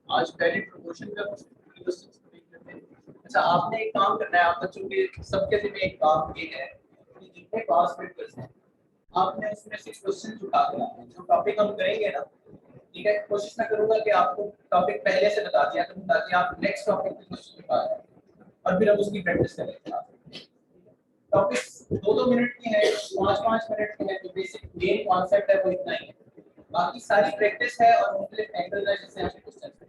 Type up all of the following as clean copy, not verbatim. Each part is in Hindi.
आज पहले प्रमोशन का क्वेश्चन देख लेते हैं। अच्छा, आपने एक काम करना है, आप बच्चों के सबके जिम्मे एक काम ये है कि जितने पास पेपर्स हैं आपने उसमें से क्वेश्चन उठा के लाने हैं। जो टॉपिक हम करेंगे ना, ठीक है, कोशिश मैं करूंगा कि आपको टॉपिक पहले से बता दिया करूं ताकि आप नेक्स्ट टॉपिक पे क्वेश्चन उठा लें और फिर हम उसकी प्रैक्टिस करेंगे। टॉपिक 2-2 मिनट की है, 5-5 मिनट की है, तो बेसिक मेन कॉन्सेप्ट है वो इतना ही है। बाकी सारी प्रैक्टिस है और मुख्तलिफ एंगल है जिससे हम क्वेश्चन करेंगे।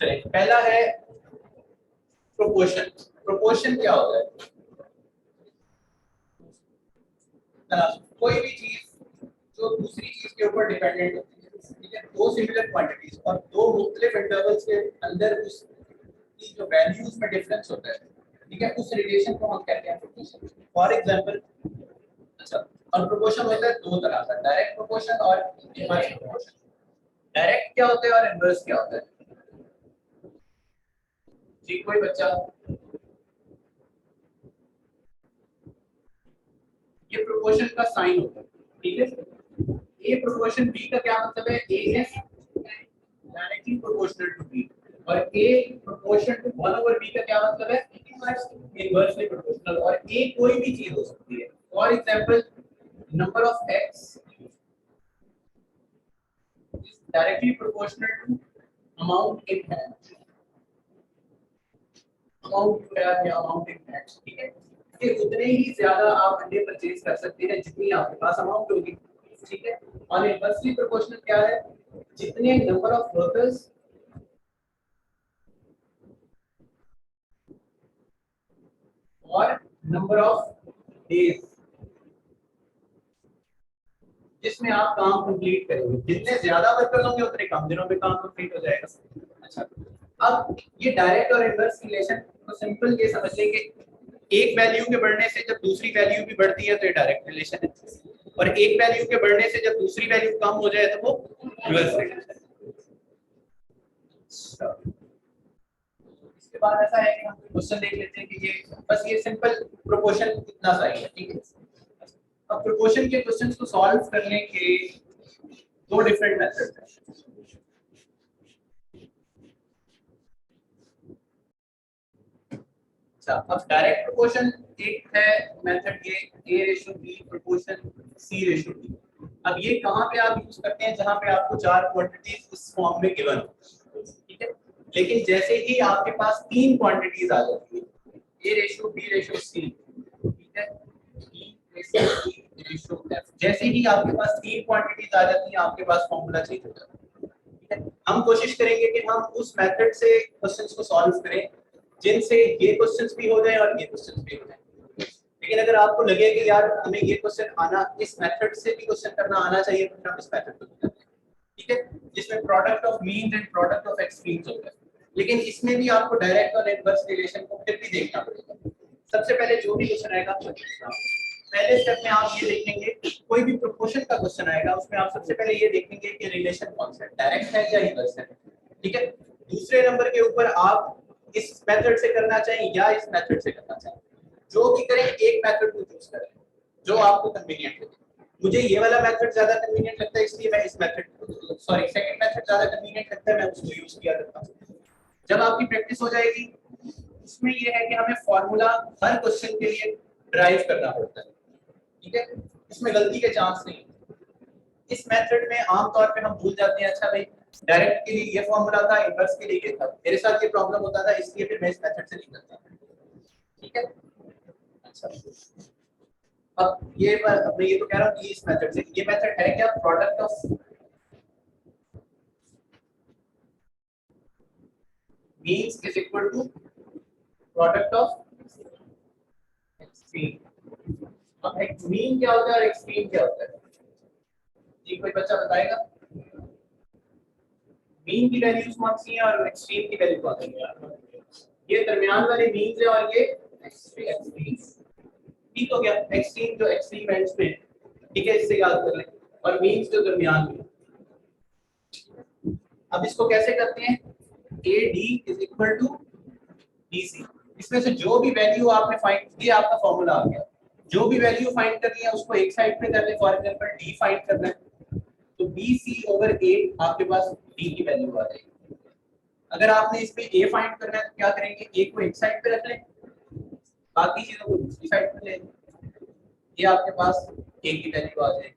पहला है प्रोपोर्शन। प्रोपोर्शन क्या होता है? कोई भी चीज जो दूसरी चीज के ऊपर डिपेंडेंट होती है, ठीक है, दो सिमिलर क्वांटिटीज और दो मुख्तलिफ इंटरवल्स के अंदर उसकी जो वैल्यूज में डिफरेंस होता है, ठीक है, उस रिलेशन को हम कहते हैं प्रोपोर्शन। फॉर एग्जांपल, अच्छा, और प्रोपोर्शन होता है दो तरह का, डायरेक्ट प्रोपोर्शन और इनवर्स प्रोपोर्शन। डायरेक्ट क्या होता है और इनवर्स क्या होता है? जी कोई बच्चा? ये प्रोपोर्शन का साइन होता है, ठीक है। ए प्रोपोर्शन बी का क्या मतलब है? A is directly proportional to B, और A proportion to 1 over B का क्या मतलब है? Inversely proportional. और ए कोई भी चीज हो सकती है। For example, number of X is directly proportional to amount in hand, amount you have या amount in hand, ठीक है। ये उतने ही ज्यादा आप अंडे परचेज कर सकते हैं जितनी आपके पास अमाउंट होगी, ठीक है। और इनवर्सली प्रोपोर्शनल क्या है? जितने नंबर ऑफ वर्कर्स और नंबर ऑफ डेज जिसमें आप काम कंप्लीट करेंगे, जितने ज्यादा वर्कर्स होंगे उतने कम दिनों में काम कंप्लीट हो जाएगा। अच्छा, अब ये डायरेक्ट और इनवर्स रिलेशन को सिंपल ये समझ लेंगे, एक वैल्यू के बढ़ने से जब दूसरी वैल्यू भी बढ़ती है तो ये डायरेक्ट रिलेशन है, और एक वैल्यू के बढ़ने से जब दूसरी वैल्यू कम हो जाए तो वो इनवर्स रिलेशन है। इसके बाद ऐसा है कि हम क्वेश्चन देख लेते हैं कि ये बस ये सिंपल प्रोपोर्शन इतना सा ही है, ठीक है। अब प्रोपोर्शन के क्वेश्चंस को सॉल्व करने के दो डिफरेंट मेथड्स हैं। अच्छा, अब डायरेक्ट प्रोपोर्शन एक है मेथड, ये a ratio b proportion c ratio d। अब ये कहाँ पे आप यूज करते हैं? जहाँ पे आपको चार क्वांटिटीज इस फॉर्म में गिवन हो, ठीक है। लेकिन जैसे ही आपके पास तीन क्वांटिटीज आ जाती है, a ratio b ratio c, ठीक है, b ratio c ratio f, जैसे ही आपके पास तीन क्वांटिटीज आ जाती हैं आपके पास फॉर्मूला चेंज हो जाता है, ठीक है। हम कोशिश करेंगे कि हम उस मेथड से क्वेश्चंस को सॉल्व करें जिनसे ये क्वेश्चंस भी हो जाए और ये क्वेश्चंस भी हो जाए। लेकिन अगर आपको लगे कि यार हमें ये क्वेश्चन आना, इस मेथड से भी क्वेश्चन करना आना चाहिए, तो हम इस मेथड को करते हैं, ठीक है, जिसमें product of means and product of extremes होता है। लेकिन इसमें भी आपको डायरेक्ट और इनवर्स रिलेशन को फिर भी देखना पड़ेगा। सबसे पहले जो भी क्वेश्चन आएगा, पहले स्टेप में आप ये देखेंगे, कोई भी प्रोपोर्शन का क्वेश्चन आएगा उसमें आप सबसे पहले ये देखेंगे कि रिलेशन कौन सा है, डायरेक्ट है या इनवर्स है, ठीक है। दूसरे नंबर के ऊपर आप इस मेथड से करना चाहें या इस मेथड से करना चाहें, जो भी करें एक मेथड को चूज करें जो आपको कन्वीनियंट लगे। मुझे ये वाला मेथड ज्यादा कन्वीनियंट लगता है इसलिए मैं इस मेथड, सॉरी सेकंड मेथड ज्यादा कन्वीनियंट लगता है, मैं उसको यूज किया करता हूं। जब आपकी प्रैक्टिस हो जाएगी, इसमें ये है कि हमें फार्मूला हर क्वेश्चन के लिए ड्राइव करना पड़ता है, ठीक है, इसमें गलती के चांस नहीं। इस मेथड में आमतौर पे हम भूल जाते हैं, अच्छा भाई डायरेक्ट के लिए ये फॉर्मूला था, इनवर्स के लिए ये था, मेरे साथ ये प्रॉब्लम होता था इसलिए फिर मैं इस मेथड से नहीं करता, ठीक है। अच्छा, अब ये मैं ये तो कह रहा हूँ कि इस मेथड से, ये मेथड है क्या? Product of means is equal to product of extreme. अब मीन क्या होता है और एक्सट्रीम क्या होता है? जी कोई बच्चा बताएगा? मीन की वैल्यूज कौन सी है और एक्सट्रीम की वैल्यू कौन सी है? ये दरमियान वाले मीन्स है और ये एक्सट्रीम, ठीक हो गया। एक्सट्रीम जो एक्सट्रीम एंड्स पे, ठीक है, इससे याद कर लें, और मीन्स जो दरमियान में। अब इसको कैसे करते हैं? AD is equal to BC। इसमें से जो भी वैल्यू आपने फाइंड की, आपका फॉर्मूला आ गया। जो भी वैल्यू फाइंड करनी है उसको एक साइड पे कर ले, फॉर एग्जांपल D फाइंड करना है, तो बी सी ओवर ए आपके पास बी की वैल्यू आ जाएगी। अगर आपने इसमें ए फाइंड करना है तो क्या करेंगे, ए को एक साइड पे रख लें, बाकी चीजों को दूसरी साइड पे ले, ये आपके पास ए की वैल्यू आ जाएगी।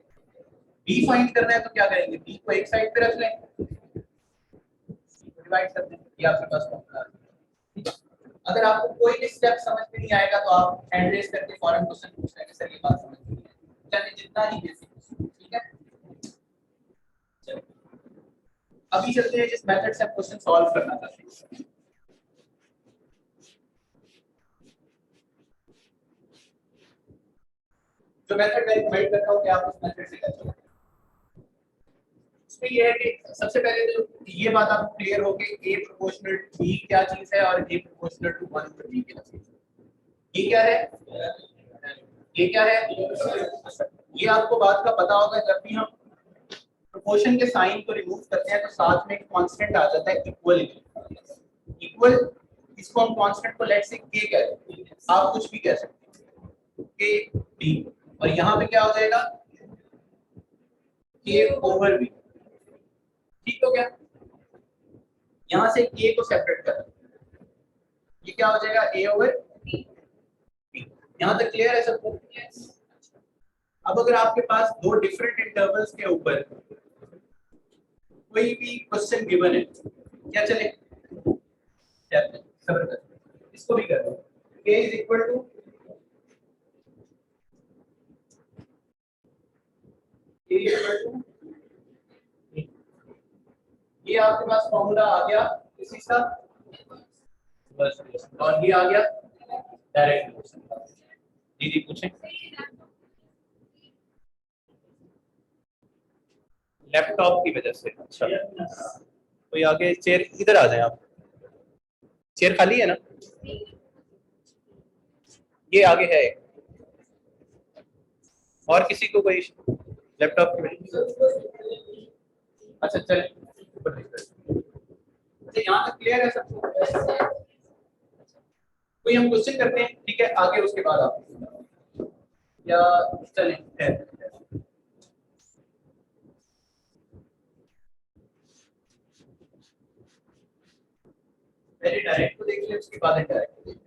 बी फाइंड करना है तो क्या करेंगे, बी को एक साइड पे रख लें, डिवाइड कर दें, ये आपके पास फॉर्मूला आ जाएगा। अगर आपको कोई भी स्टेप समझ में नहीं आएगा तो आप हैंड रेज करके फौरन क्वेश्चन पूछ लेंगे, सर ये बात समझ में नहीं आई, चाहे जितना ही बेसिक, ठीक है। चलो अभी चलते हैं जिस मेथड से आप क्वेश्चन सॉल्व करना चाहते हैं। जो मेथड मैं रिकमेंड करता हूं कि आप उस मेथड से करें। इसमें ये है कि सबसे पहले तो ये बात आपको क्लियर हो कि a प्रोपोर्शनल टू b क्या चीज है और a प्रोपोर्शनल टू 1 पर b क्या चीज है। ये क्या है, ये क्या है, ये आपको बात का पता होगा। जब भी हम प्रोपोर्शन के साइन को रिमूव करते हैं तो साथ में एक कांस्टेंट आ जाता है इक्वल। इक्वल इसको हम कांस्टेंट को लेट्स से k कहते हैं, आप कुछ भी कह सकते हैं k b, और यहाँ पे क्या हो जाएगा k ओवर b, ठीक हो गया। यहाँ से k को सेपरेट कर, ये क्या हो जाएगा a ओवर b। यहाँ तक क्लियर है सबको? अब अगर आपके पास दो डिफरेंट इंटरवल्स के ऊपर कोई भी क्वेश्चन गिवन है, क्या चले, सब्र कर, इसको भी कर दो, k इज इक्वल टू ये आपके पास फॉर्मूला आ गया इसी का, बस और ये आ गया डायरेक्ट। दीदी पूछें, लैपटॉप की वजह से। अच्छा कोई आगे चेयर, इधर आ जाए आप, चेयर खाली है ना, ये आगे है। और किसी को कोई लैपटॉप की वजह से? अच्छा चले, अच्छा यहाँ तक क्लियर है सबको? कोई हम क्वेश्चन करते हैं, ठीक है, आगे उसके बाद आप या चले पहले डायरेक्ट को देख लें उसके बाद इनडायरेक्ट को देख लें।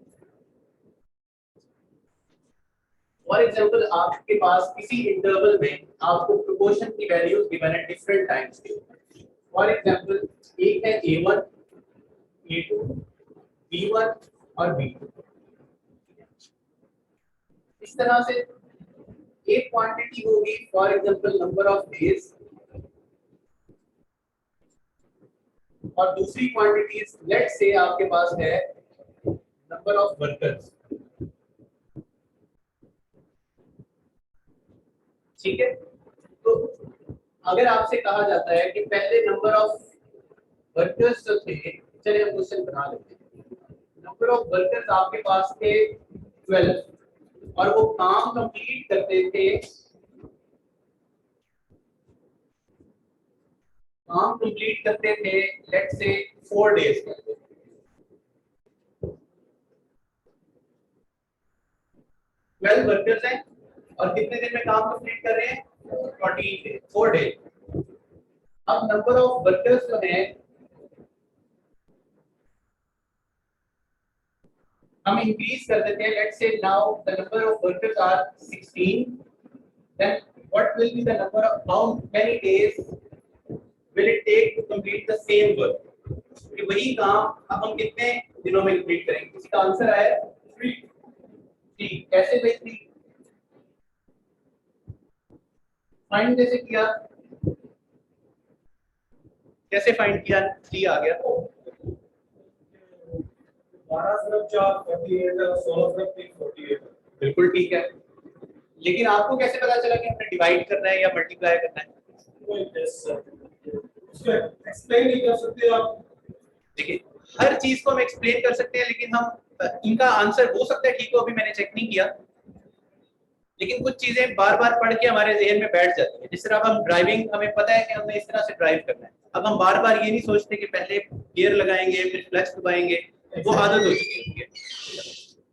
फॉर एग्जांपल आपके पास किसी इंटरवल में आपको प्रोपोर्शन की वैल्यूज गिवन है डिफरेंट टाइम्स के। फॉर एग्जांपल एक है a1 a2 b1 और b2। इस तरह से एक क्वांटिटी होगी for example number of days, और दूसरी क्वांटिटी लेट्स से आपके पास है नंबर ऑफ वर्कर्स, ठीक है। तो अगर आपसे कहा जाता है कि पहले नंबर ऑफ वर्कर्स जो थे, चलिए हम क्वेश्चन बना लेते हैं, नंबर ऑफ वर्कर्स आपके पास थे 12 और वो काम कंप्लीट करते थे, काम कंप्लीट करते थे लेट्स से 4 डेज के, 12 वर्कर्स हैं और कितने दिन में काम कंप्लीट कर रहे हैं, 4 डेज। अब नंबर ऑफ वर्कर्स जो है हम इंक्रीज कर देते हैं, let's say now the number of workers are 16, then what will be the number of how many days will it take to complete the same work, कि वही काम अब हम कितने दिनों में कंप्लीट करेंगे। किसी का आंसर आया 3। कैसे भाई 3 फाइंड कैसे किया, कैसे फाइंड किया, 3 आ गया, 12 सिर्फ 4 48 है, 16 सिर्फ 3 48। बिल्कुल ठीक है, लेकिन आपको कैसे पता चला कि हमने डिवाइड करना है या मल्टीप्लाई करना है? उसको एक्सप्लेन नहीं कर सकते आप। देखिए हर चीज को हम एक्सप्लेन कर सकते हैं, लेकिन हम इनका आंसर हो सकता है ठीक हो, अभी मैंने चेक नहीं किया, लेकिन कुछ चीजें बार बार पढ़ के हमारे जहन में बैठ जाती है। जिस तरह हम ड्राइविंग, हमें पता है कि हमें इस तरह से ड्राइव करना है, अब हम बार बार ये नहीं सोचते कि पहले गियर लगाएंगे फिर क्लच दबाएंगे, वो आदत हो चुकी है,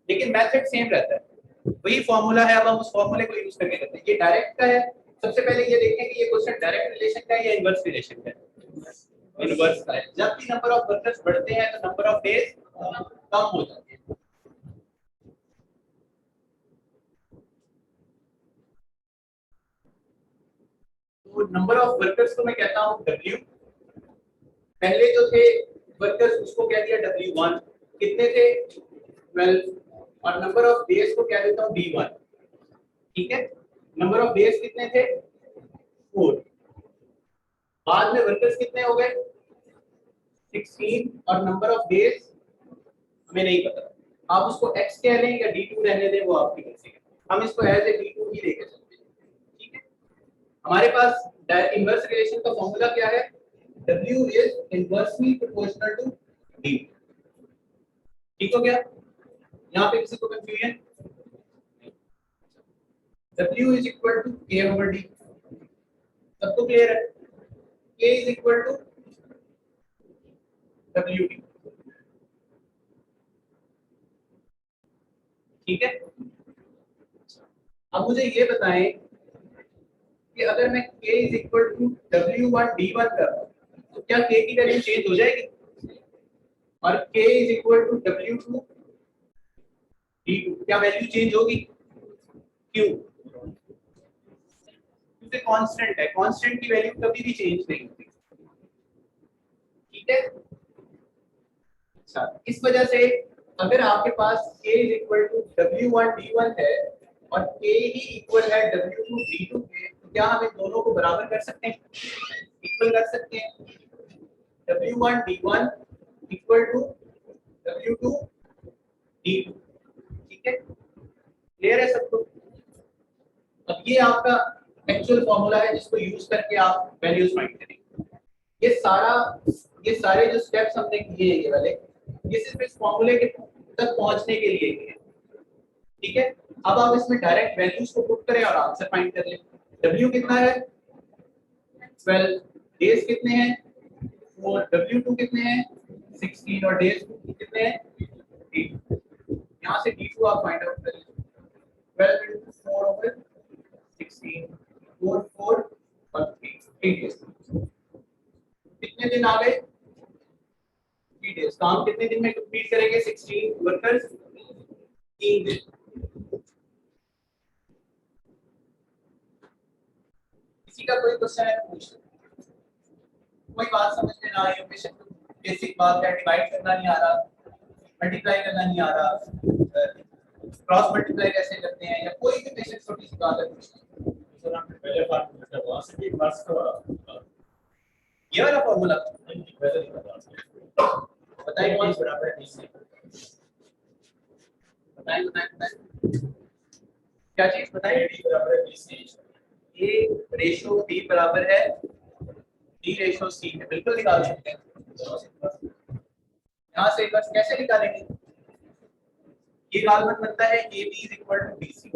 लेकिन मेथड सेम रहता है, वही फॉर्मूला है, अब हम उस फॉर्मूले को यूज करके करते हैं। ये डायरेक्ट का है, सबसे पहले ये देखें कि ये क्वेश्चन डायरेक्ट रिलेशन का है या इनवर्स रिलेशन का है। इनवर्स का है। जब भी नंबर ऑफ वर्कर्स बढ़ते हैं तो नंबर ऑफ डेज कम हो जाते हैं। तो नंबर ऑफ वर्कर्स को मैं कहता हूं W। पहले जो थे वर्कर्स उसको कह दिया W1, कितने थे 12, और नंबर ऑफ डेज को कह देता हूं D1। ठीक है, नंबर ऑफ डेज कितने थे 4। बाद में वर्कर्स कितने हो गए 16, और नंबर ऑफ डेज हमें नहीं पता। आप उसको x कह लें या D2 रहने दें, वो आपकी मर्जी है। हम इसको एज ए D2 ही लेके चलते हैं। ठीक है, हमारे पास इनवर्स रिलेशन का फॉर्मूला क्या है, W is inversely proportional to D। ठीक हो गया, यहाँ पे किसी को confusion, W is equal to K over D, सबको क्लियर है, K is equal to WD। ठीक है, अब मुझे ये बताएं कि अगर मैं K is equal to W1 D1 कर रहा हूं तो क्या K की वैल्यू चेंज हो जाएगी, और K is equal to W2 D2 क्या वैल्यू चेंज होगी, क्यों, क्योंकि कांस्टेंट है, कांस्टेंट की वैल्यू कभी भी चेंज नहीं होती। ठीक है, अच्छा इस वजह से अगर आपके पास K is equal to W1 D1 है और K ही इक्वल है W2 D2 के, तो क्या हम इन दोनों को बराबर कर सकते हैं, इक्वल कर सकते हैं। W1 D1 equal to W2 D2। ठीक है, क्लियर है सबको। अब ये आपका एक्चुअल फॉर्मूला है जिसको यूज करके आप वैल्यूज फाइंड करेंगे। ये सारे जो स्टेप्स हमने किए हैं ये वाले, ये सिर्फ इस फॉर्मूले के तक पहुंचने के लिए किए। ठीक है, अब आप इसमें डायरेक्ट वैल्यूज को पुट करें और आंसर फाइंड कर लें। W कितना है 12, डेज कितने हैं 4, W2 कितने हैं 16 और डेज कितने हैं 8। यहाँ से D2 आप फाइंड आउट करें, 12 into 4 over 16, 4 4 और 3 डेज। कितने दिन आ गए 3 डेज। काम कितने दिन में कंप्लीट करेंगे 16 वर्कर्स 3 दिन। किसी का कोई क्वेश्चन है पूछ, कोई बात समझ में ना आई हो, बेशक बेसिक बात है, डिवाइड करना नहीं आ रहा, मल्टीप्लाई करना नहीं आ रहा, क्रॉस मल्टीप्लाई कैसे करते हैं, या कोई भी बेसिक छोटी सी बात है पूछना। सर हमने पहले फार्मूला था वहां से भी मार्क्स का ये वाला फॉर्मूला पहले नहीं पता, बताइए कौन सा, बराबर है DC, बताइए बताइए बताइए क्या चीज बताइए। AD बराबर है DC, ए रेशो डी बराबर है डी रेशो सी है, बिल्कुल निकाल सकते हैं। यहाँ से बस कैसे निकालेंगे, ये गालमन बनता है A B is equal to B C.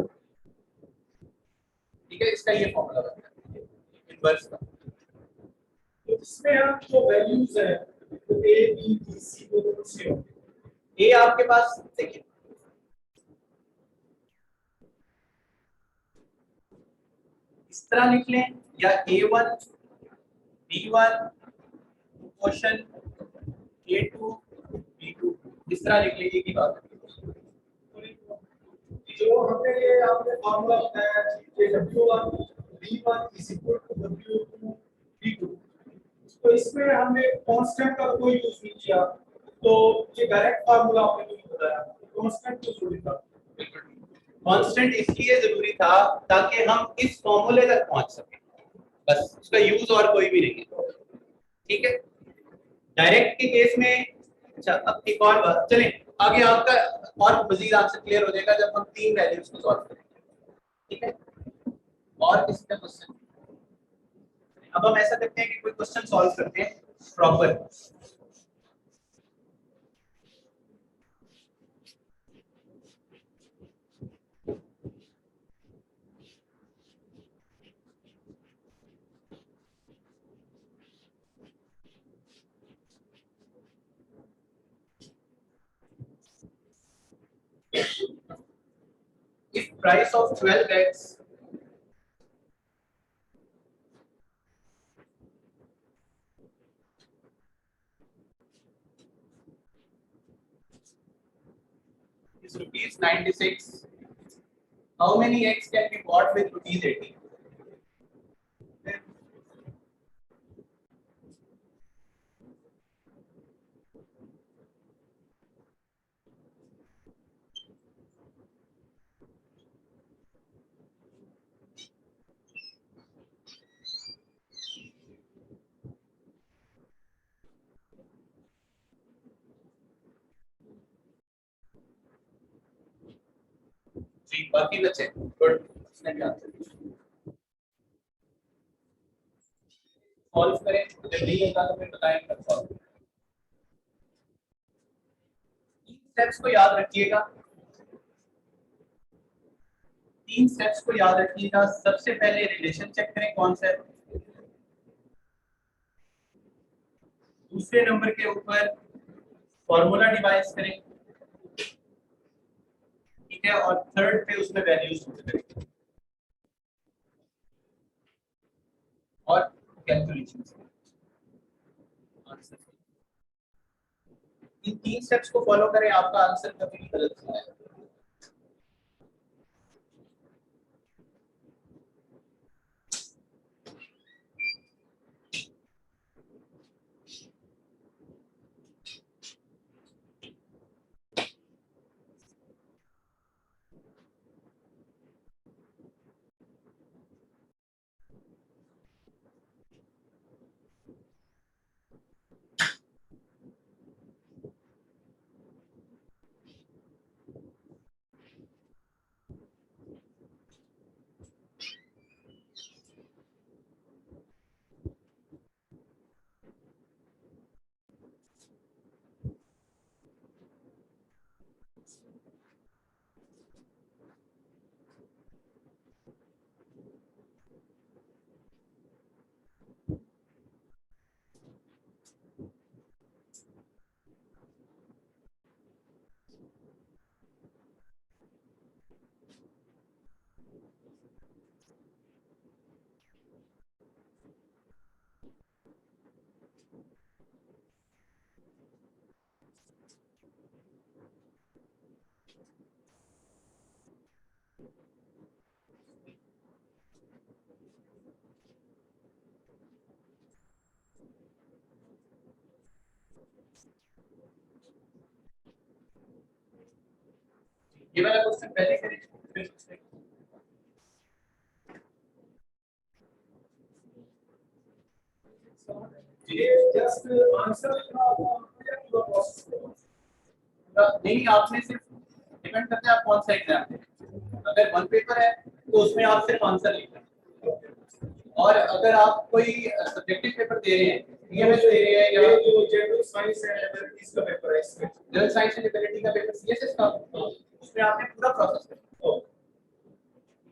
ठीक है, इसका ये फॉर्मूला बनता है इनवर्स का। तो इसमें हम जो वैल्यूज है तो A B B C को तो से होंगे। ए आपके पास देखिए इस तरह लिख लें, या A1 B1 question A2 B2 इस तरह लिख लीजिए की बात है। जो हमने ये आपने फार्मूला बताया कि W1 B1 is equal to W2 B2, तो इसमें हमने कांस्टेंट का कोई यूज नहीं किया, तो ये डायरेक्ट फार्मूला आपने जो बताया कांस्टेंट तो जरूरी था। कांस्टेंट इसलिए जरूरी था ताकि हम इस फॉर्मूले तक पहुंच सकें, बस उसका यूज और कोई भी नहीं है। ठीक है, डायरेक्ट के केस में। अच्छा अब एक और बात, चलें आगे आपका और मजीद आंसर क्लियर हो जाएगा जब हम 3 वैल्यूज को सॉल्व करेंगे। ठीक है, और किसी का क्वेश्चन, अब हम ऐसा करते हैं कि कोई क्वेश्चन सॉल्व करते हैं proper. If price of 12 eggs is rupees 96. How many eggs can be bought with rupees 80? जी, बाकी बचे गुड, इसने क्या सॉल्व करें, जब नहीं होगा तो फिर बताएंगे कब सॉल्व। तीन स्टेप्स को याद रखिएगा, तीन स्टेप्स को याद रखिएगा। सबसे पहले रिलेशन चेक करें कौन सा है, दूसरे नंबर के ऊपर फॉर्मूला डिवाइस करें, ठीक है, और थर्ड पे उसमें वैल्यूज करें और कैलकुलेशन। इन तीन स्टेप्स को फॉलो करें, आपका आंसर कभी भी गलत नहीं आएगा। ये वाला क्वेश्चन पहले करें फिर दूसरे। ये जस्ट आंसर लिखना होगा या पूरा प्रोसेस नहीं, आपने सिर्फ डिपेंड करता है आप कौन सा एग्जाम दे रहे हैं। अगर वन पेपर है तो उसमें आप सिर्फ आंसर लिख रहे हैं, और अगर आप कोई सब्जेक्टिव पेपर दे रहे हैं, ईएमएस दे रहे हैं या जो जनरल साइंस एंड एबिलिटीज का पेपर है, इसमें जनरल साइंस एंड एबिलिटी का पेपर सीएसएस का, उसमें आपने पूरा प्रोसेस करना है,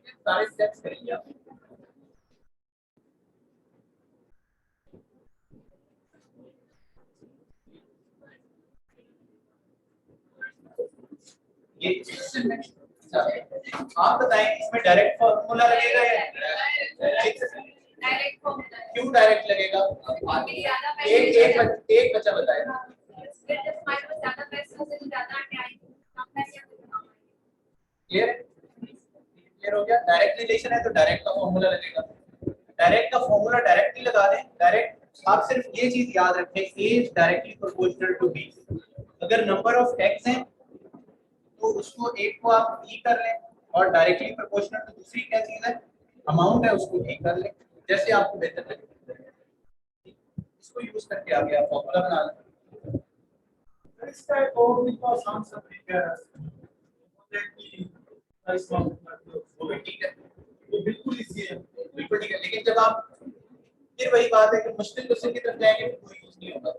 सारे स्टेप्स करेंगे आप। ये आप बताएं, इसमें डायरेक्ट फॉर्मूला लगेगा या डायरेक्ट फॉर्मूला? क्यों डायरेक्ट लगेगा? एक बच्चा बताए ना। क्लियर हो गया? डायरेक्ट रिलेशन है तो डायरेक्ट का फॉर्मूला लगेगा। डायरेक्ट का फॉर्मूला डायरेक्ट ही लगा दें, डायरेक्ट आप सिर्फ ये चीज याद रखें, a is directly proportional to b। अगर नंबर ऑफ x हैं तो उसको एक को आप e कर लें, और डायरेक्टली प्रोपोर्शनल टू दूसरी क्या चीज है, अमाउंट है, उसको e कर लें, जैसे आपको बेहतर लगे। इसको यूज करके आगे आप फॉर्मूला बना लें। इसका एक और भी तो आसान सा तरीका है, मुझे कि इसका वो भी ठीक है, वो बिल्कुल इजी है। बिल्कुल ठीक है, लेकिन जब आप फिर वही बात है कि मुश्किल क्वेश्चन की तरफ जाएंगे तो कोई यूज नहीं होगा,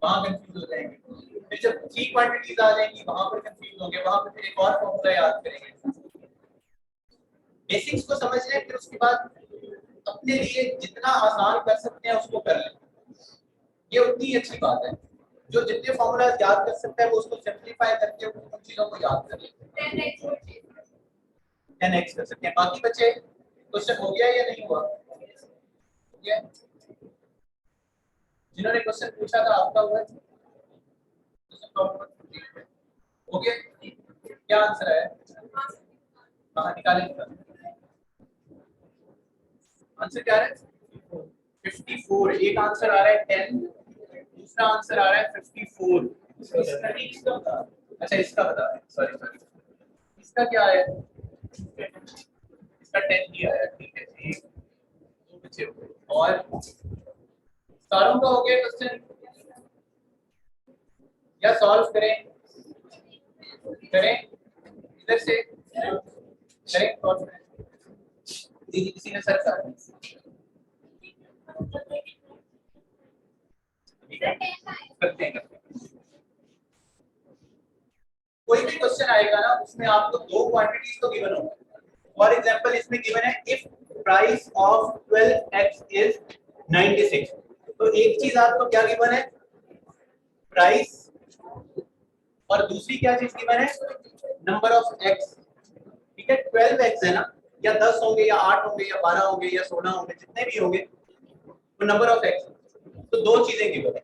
वहां कंफ्यूज हो जाएंगे। फिर जब थ्री क्वांटिटीज आ जाएंगी वहां पर कंफ्यूज होंगे, वहां पर फिर एक और फॉर्मूला याद करेंगे। बेसिक्स को समझ लें, फिर उसके बाद अपने लिए जितना आसान कर सकते हैं उसको कर लें, ये उतनी अच्छी बात है। जो जितने फॉर्मूला याद कर सकते हैं वो उसको सिंपलीफाई करके उन चीजों को याद कर लें, 10x कर सकते हैं। बाकी बच्चे क्वेश्चन हो गया या नहीं हुआ? ये जिन्होंने क्वेश्चन पूछा था आपका हुआ है? ओके, क्या आंसर है? कहाँ निकालेंगे? आंसर क्या है? 54। एक आंसर आ रहा है 10, दूसरा आंसर आ रहा है 54। अच्छा इसका बता, सॉरी सॉरी, इसका क्या है? इसका 10 दिया है, ठीक है। एक दो बचे हुए और सारों का हो गया क्वेश्चन, या सॉल्व करें? करें इधर से, करें सॉल्व करें। किसी ने सर कर करते हैं। कोई भी क्वेश्चन आएगा ना उसमें आपको दो क्वांटिटीज तो गिवन होंगे। फॉर एग्जांपल इसमें गिवन है if price of 12x is 96, तो एक चीज आपको क्या गिवन है? प्राइस, और दूसरी क्या चीज गिवन है? Number of x। ठीक है, 12x है ना, या 10 होंगे या 8 होंगे या 12 होंगे या 16 होंगे, जितने भी होंगे वो नंबर ऑफ x। तो दो चीजें गिवन है।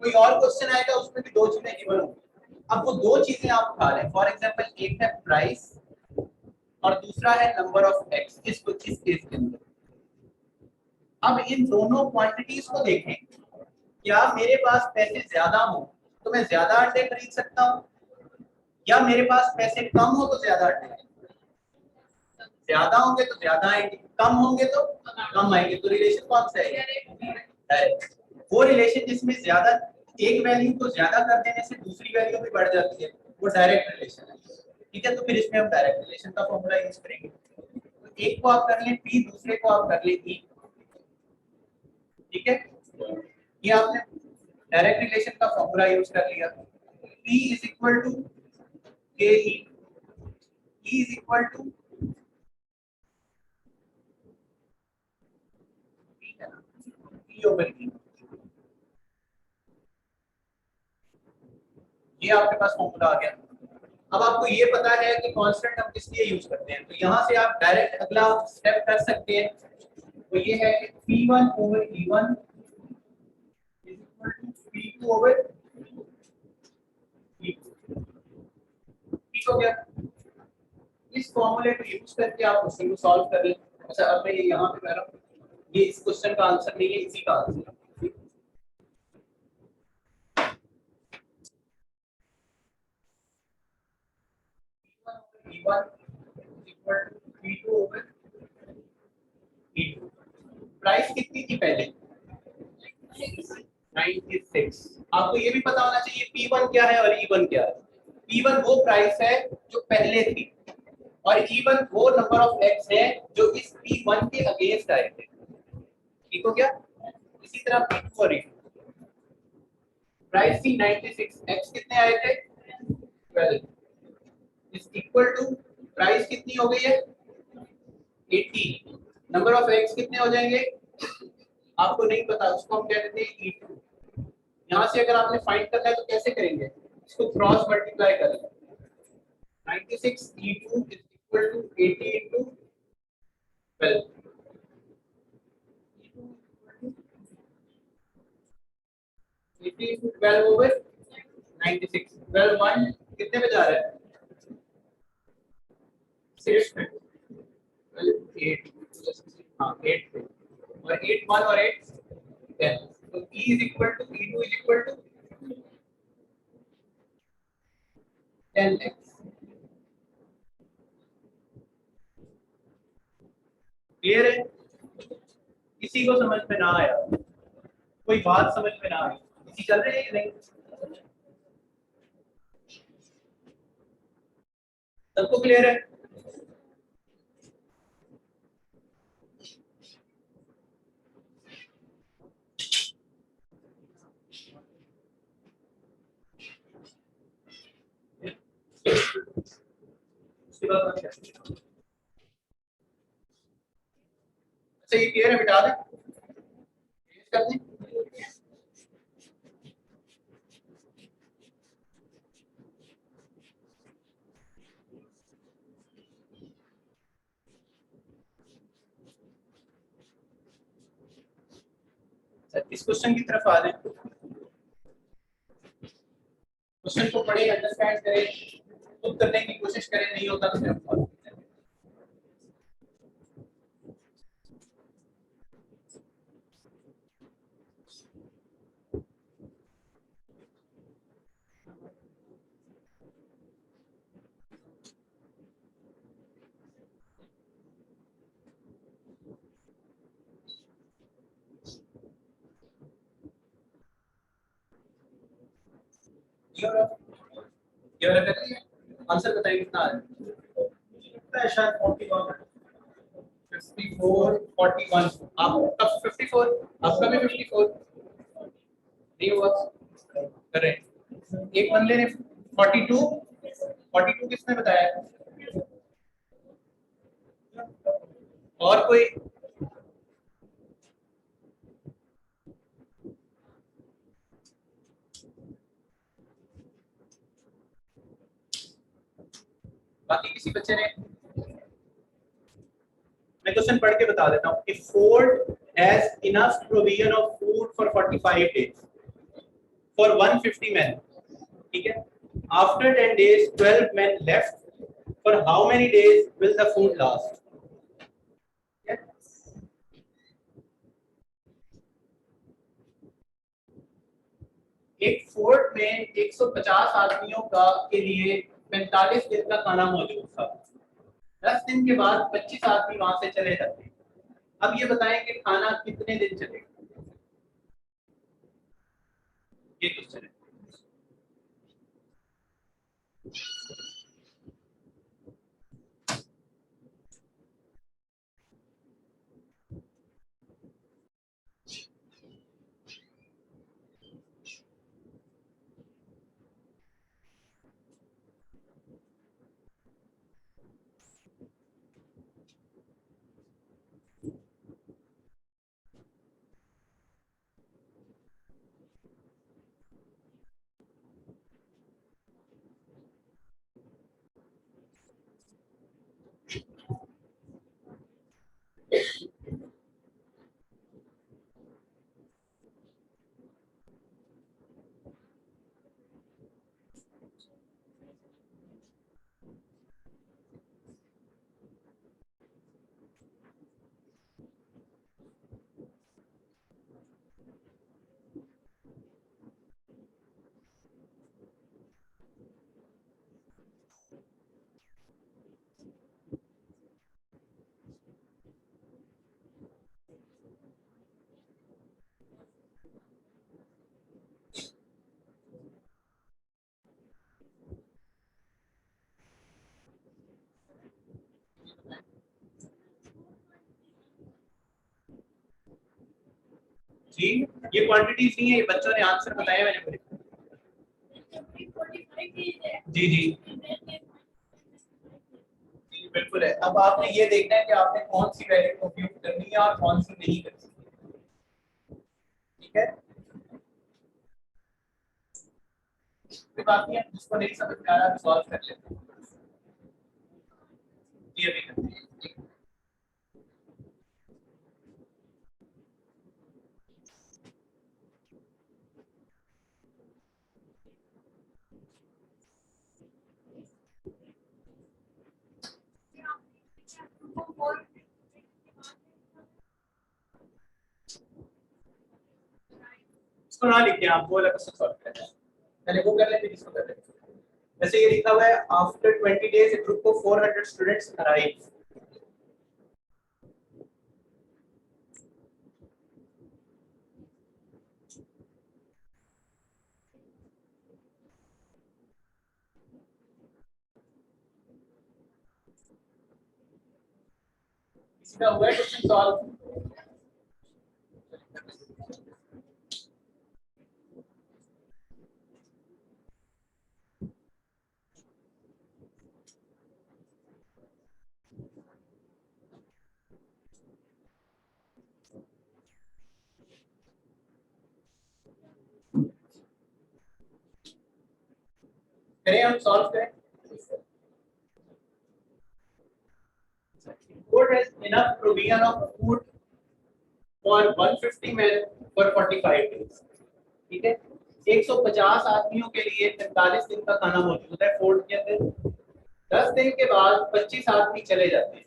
कोई और क्वेश्चन आएगा उसमें भी दो चीजें गिवन होंगी। अब वो दो चीजें आप उठा लें, फॉर एग्जांपल एक है प्राइस और दूसरा है नंबर ऑफ एक्स, इस केस के अंदर। अब इन दोनों क्वांटिटीज को देखें, क्या मेरे पास पैसे ज्यादा हो तो मैं ज्यादा अंडे खरीद सकता हूँ, या मेरे पास पैसे कम हो तो ज्यादा अंडे? ज्यादा होंगे तो ज्यादा आएंगे, कम होंगे तो कम आएंगे। तो रिलेशन कौन सा है? वो रिलेशन जिसमें ज्यादा, एक वैल्यू को ज्यादा कर देने से दूसरी वैल्यू भी बढ़ जाती है, वो डायरेक्ट रिलेशन है। ठीक है, तो फिर इसमें हम डायरेक्ट रिलेशन का फॉर्मूला यूज करेंगे। तो एक को आप कर लें पी, दूसरे को आप कर लें ई। ठीक है, ये आपने डायरेक्ट रिलेशन का फॉर्मूला यूज कर लिया। P is equal to K E, E is equal to P over E। ये आपके पास फॉर्मूला आ गया। अब आपको ये पता है कि कांस्टेंट हम किस लिए यूज करते हैं, तो यहाँ से आप डायरेक्ट अगला स्टेप कर सकते हैं। तो ये है कि P1 over E1 is equal to P2 over E2। ठीक हो गया। इस फॉर्मूले को यूज करके आप क्वेश्चन को सॉल्व कर लें। अच्छा, अब मैं ये यहाँ पे कह रहा हूँ, ये इस क्वेश्चन का आंसर नहीं है, इसी का आंसर है। P1 equal to P2 over E2। Price कितनी थी पहले? 96। आपको ये भी पता होना चाहिए P1 क्या है और E1 क्या है। P1 वो प्राइस है जो पहले थी, और E1 वो नंबर ऑफ एक्स है जो इस P1 के अगेंस्ट आए थे। ठीक हो गया। इसी तरह P2 और E2, प्राइस थी 96, एक्स कितने आए थे? 12, इज इक्वल टू प्राइस कितनी हो गई है? 80, नंबर ऑफ एक्स कितने हो जाएंगे? आपको नहीं पता, उसको हम कहते हैं E2। यहाँ से अगर आपने फाइंड करना है तो कैसे करेंगे? इसको क्रॉस मल्टीप्लाई करेंगे। 96 E2 is equal to 80 into 12। 80 into 12 over 96। 12 1 कितने पे जा रहा है? 6 पे। 8, हाँ 8 पे, और 8 1 और 8 10। तो E is equal to E2 is equal to 10x। Clear है? किसी को समझ में ना आया, कोई बात समझ में ना आई, किसी चल रही है नहीं? सबको क्लियर है? उसके बाद अच्छा, ये क्लियर है, मिटा दें, कर दें। इस क्वेश्चन की तरफ आ जाए। क्वेश्चन को पढ़े, अंडरस्टैंड करें, खुद करने की कोशिश करें, नहीं होता तो फिर हम सॉल्व करते हैं। ये वाला कर लिया, आंसर बताइए कितना आ रहा है। लगता है शायद 41 54 41, आपका 54, आपका भी 54 नहीं हुआ, करेक्ट। एक बंदे ने 42, 42 किसने बताया, और कोई? बाकी किसी बच्चे ने? मैं क्वेश्चन पढ़ के बता देता हूँ। If Ford has enough provision of food for 45 days for 150 men, ठीक है, after 10 days 12 men left, for how many days will the food last? एक फोर्ट में 150 आदमियों का के लिए 45 दिन का खाना मौजूद था। 10 दिन के बाद 25 आदमी वहां से चले जाते हैं। अब ये बताएं कि खाना कितने दिन चलेगा, ये क्वेश्चन है। जी, ये क्वांटिटीज नहीं है, ये बच्चों ने आंसर बताया, मैंने बोले। जी जी जी, बिल्कुल है। अब आपने ये देखना है कि आपने कौन सी वैल्यू कंप्यूट करनी है और कौन सी नहीं करनी, ठीक है। कोई बात नहीं है, जिसको नहीं समझ में आ रहा सॉल्व कर लेते हैं। जी अभी करते हैं। इसको ना लिखिए, आप वो वाला क्वेश्चन सॉल्व करें, पहले वो कर लेते हैं, इसको कर लेते हैं। जैसे ये लिखा हुआ है, after 20 days a group of 400 students arrive। इसका हुआ है क्वेश्चन सॉल्व। करें हम सॉल्व करें। Food has enough provision of food for 150 men for 45 days, ठीक है। 150 आदमियों के लिए 45 दिन का खाना मौजूद है फूड के अंदर। 10 दिन के बाद 25 आदमी चले जाते हैं।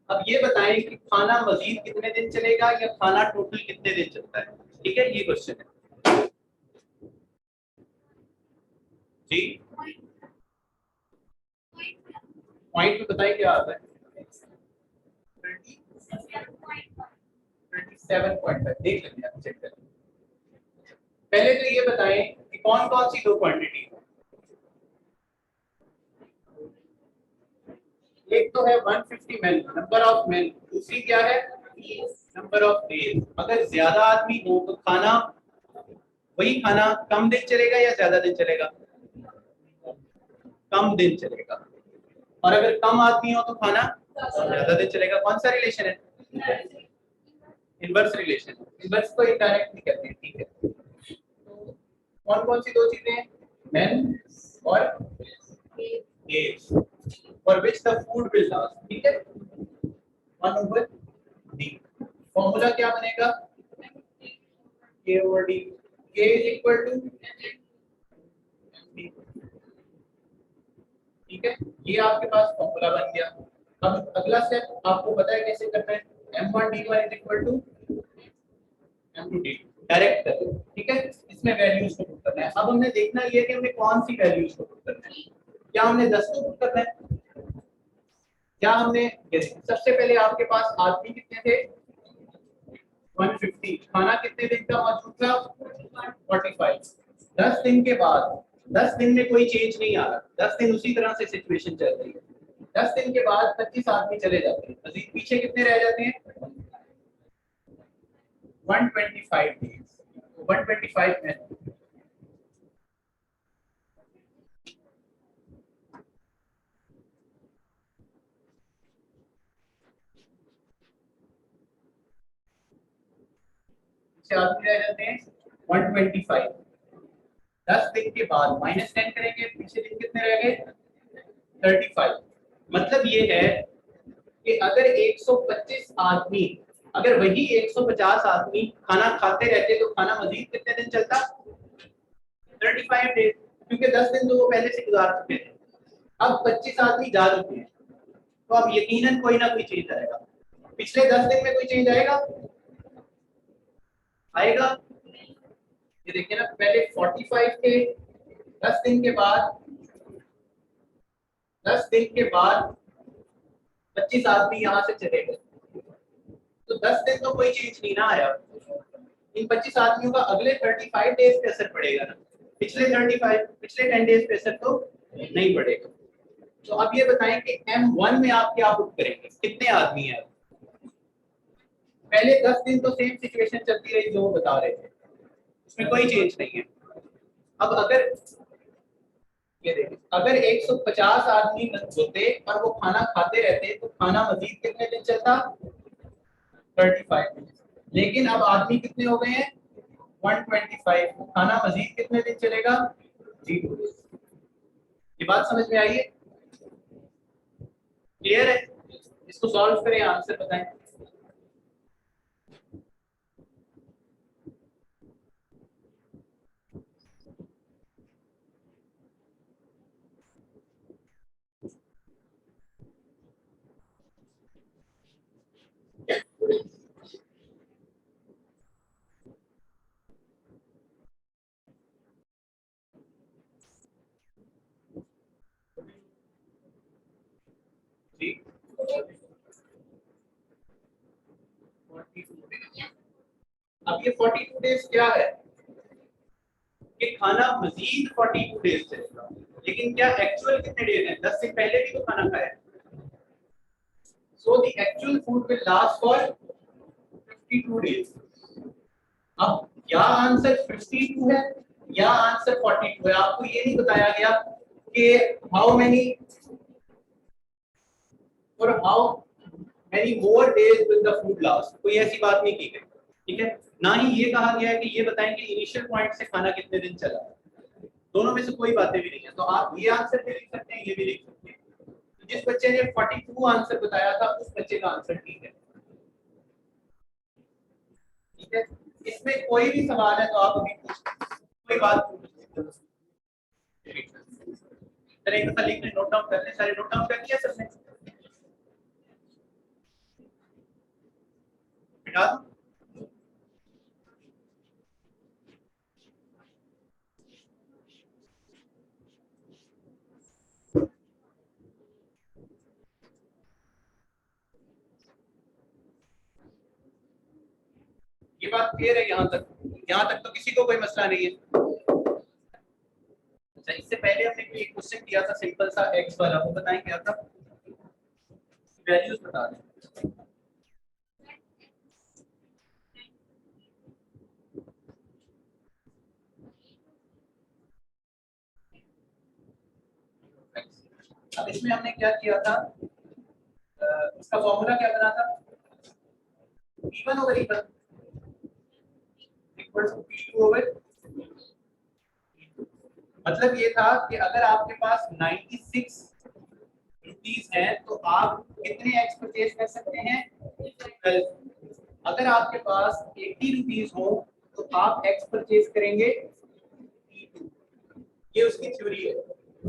अब ये बताएं कि खाना मजीद कितने दिन चलेगा या खाना टोटल कितने दिन चलता है। ठीक है, ये क्वेश्चन है जी। पॉइंट में बताएं क्या आता है। 27.5 देख लेंगे, आप चेक करें। पहले तो ये बताएं कि कौन कौन सी दो क्वांटिटी है। एक तो है 150 मेल, नंबर ऑफ मेल। दूसरी क्या है, नंबर ऑफ डेज। अगर ज्यादा आदमी हो तो खाना, वही खाना कम दिन चलेगा या ज्यादा दिन चलेगा, कम दिन चलेगा। और अगर कम आदमी हो तो खाना ज्यादा दिन चलेगा। कौन सा रिलेशन है, इनवर्स रिलेशन। इनवर्स को इनडायरेक्ट नहीं कहते हैं, ठीक है। तो कौन कौन सी दो चीजें हैं, मेन और days, for which the food will last. ठीक है, 1/d। फॉर्मूला क्या बनेगा, k/d। k is equal to md। ठीक है, ये आपके पास फॉर्मूला बन गया। अब अगला स्टेप आपको पता है कैसे करना है, m1d1 is equal to m2d, direct कर दो। ठीक है, इसमें वैल्यूज को पुट करना है। अब हमने देखना ये है कि हमें कौन सी वैल्यूज को पुट करना है। क्या हमने 10 को पुट करना है, क्या हमने, सबसे पहले आपके पास आदमी कितने थे 150, खाना कितने दिन का मौजूद था 45। 10 दिन के बाद, 10 दिन में कोई चेंज नहीं आ रहा, 10 दिन उसी तरह से सिचुएशन चल रही है। 10 दिन के बाद 25 आदमी चले जाते हैं, मजीद पीछे कितने रह जाते हैं 125 डेज, 125 में। आदमी रह जाते हैं 125। 10 दिन के बाद -10 करेंगे, पीछे दिन कितने रह गए 35। मतलब ये है कि अगर 125 आदमी, अगर वही 150 आदमी खाना खाते रहते तो खाना मजीद कितने दिन चलता 35 डेज, क्योंकि 10 दिन तो वो पहले से गुजार चुके थे। अब 25 आदमी जा चुके हैं तो अब यकीनन कोई ना कोई चेंज आएगा। पिछले 10 दिन में कोई चेंज आएगा, आएगा। ये देखिए ना, पहले 45 थे, 10 दिन के बाद, 10 दिन के बाद 25 आदमी यहाँ से चले गए, तो 10 दिन तो कोई चेंज नहीं ना आया। इन 25 आदमियों का अगले 35 डेज पे असर पड़ेगा ना, पिछले 35, पिछले 10 डेज पे असर तो नहीं पड़ेगा। तो अब ये बताएं कि M1 में आप क्या बुक करेंगे, कितने आदमी हैं। पहले 10 दिन तो सेम सिचुएशन चलती रही जो वो बता रहे थे, उसमें कोई चेंज नहीं है। अब अगर ये देखिए, अगर 150 आदमी होते और वो खाना खाते रहते तो खाना मजीद कितने दिन चलता 35 दिन। लेकिन अब आदमी कितने हो गए हैं 125, तो खाना मजीद कितने दिन चलेगा 0 दिन। ये बात समझ में आई है, क्लियर है। इसको सॉल्व करें, आंसर बताएं। जी, 42 डेज। अब ये 42 डेज क्या है कि खाना मजीद 42 डेज चलेगा, लेकिन क्या एक्चुअल कितने डेज हैं, 10 दिन पहले भी तो खाना खाया है। So the actual food will last for 52 days. अब या आंसर 52 है या आंसर 42 है, आपको ये नहीं बताया गया कि हाउ मेनी और how many more days will the food last, कोई ऐसी बात नहीं की गई। ठीक है, ना ही ये कहा गया है कि ये बताएं कि इनिशियल पॉइंट से खाना कितने दिन चला, दोनों में से कोई बातें भी नहीं है। तो आप ये आंसर भी लिख सकते हैं, ये भी लिख सकते हैं। तो जिस बच्चे ने 42 आंसर बताया था उस बच्चे का आंसर ठीक है। ठीक है, इसमें कोई भी सवाल है तो आप अभी पूछ, कोई बात चलिए एक दफा लिख लें, नोट डाउन कर लें, सारे नोट डाउन कर लिया सबने? मिटा दो। ये बात क्लियर है यहाँ तक? यहाँ तक तो किसी को कोई मसला नहीं है। अच्छा, इससे पहले हमने कोई एक क्वेश्चन किया था सिंपल सा एक्स वाला, वो बताएं क्या था? वैल्यूज बता दें। अब इसमें हमने क्या किया था, इसका फॉर्मूला क्या बना था? p1 over e1 equal to p2 over, मतलब ये था कि अगर आपके पास 96 रुपीस है तो आप कितने एक्स परचेज कर सकते हैं? 12। अगर आपके पास 80 रुपीस हो तो आप एक्स परचेज करेंगे p2। ये उसकी थ्योरी है,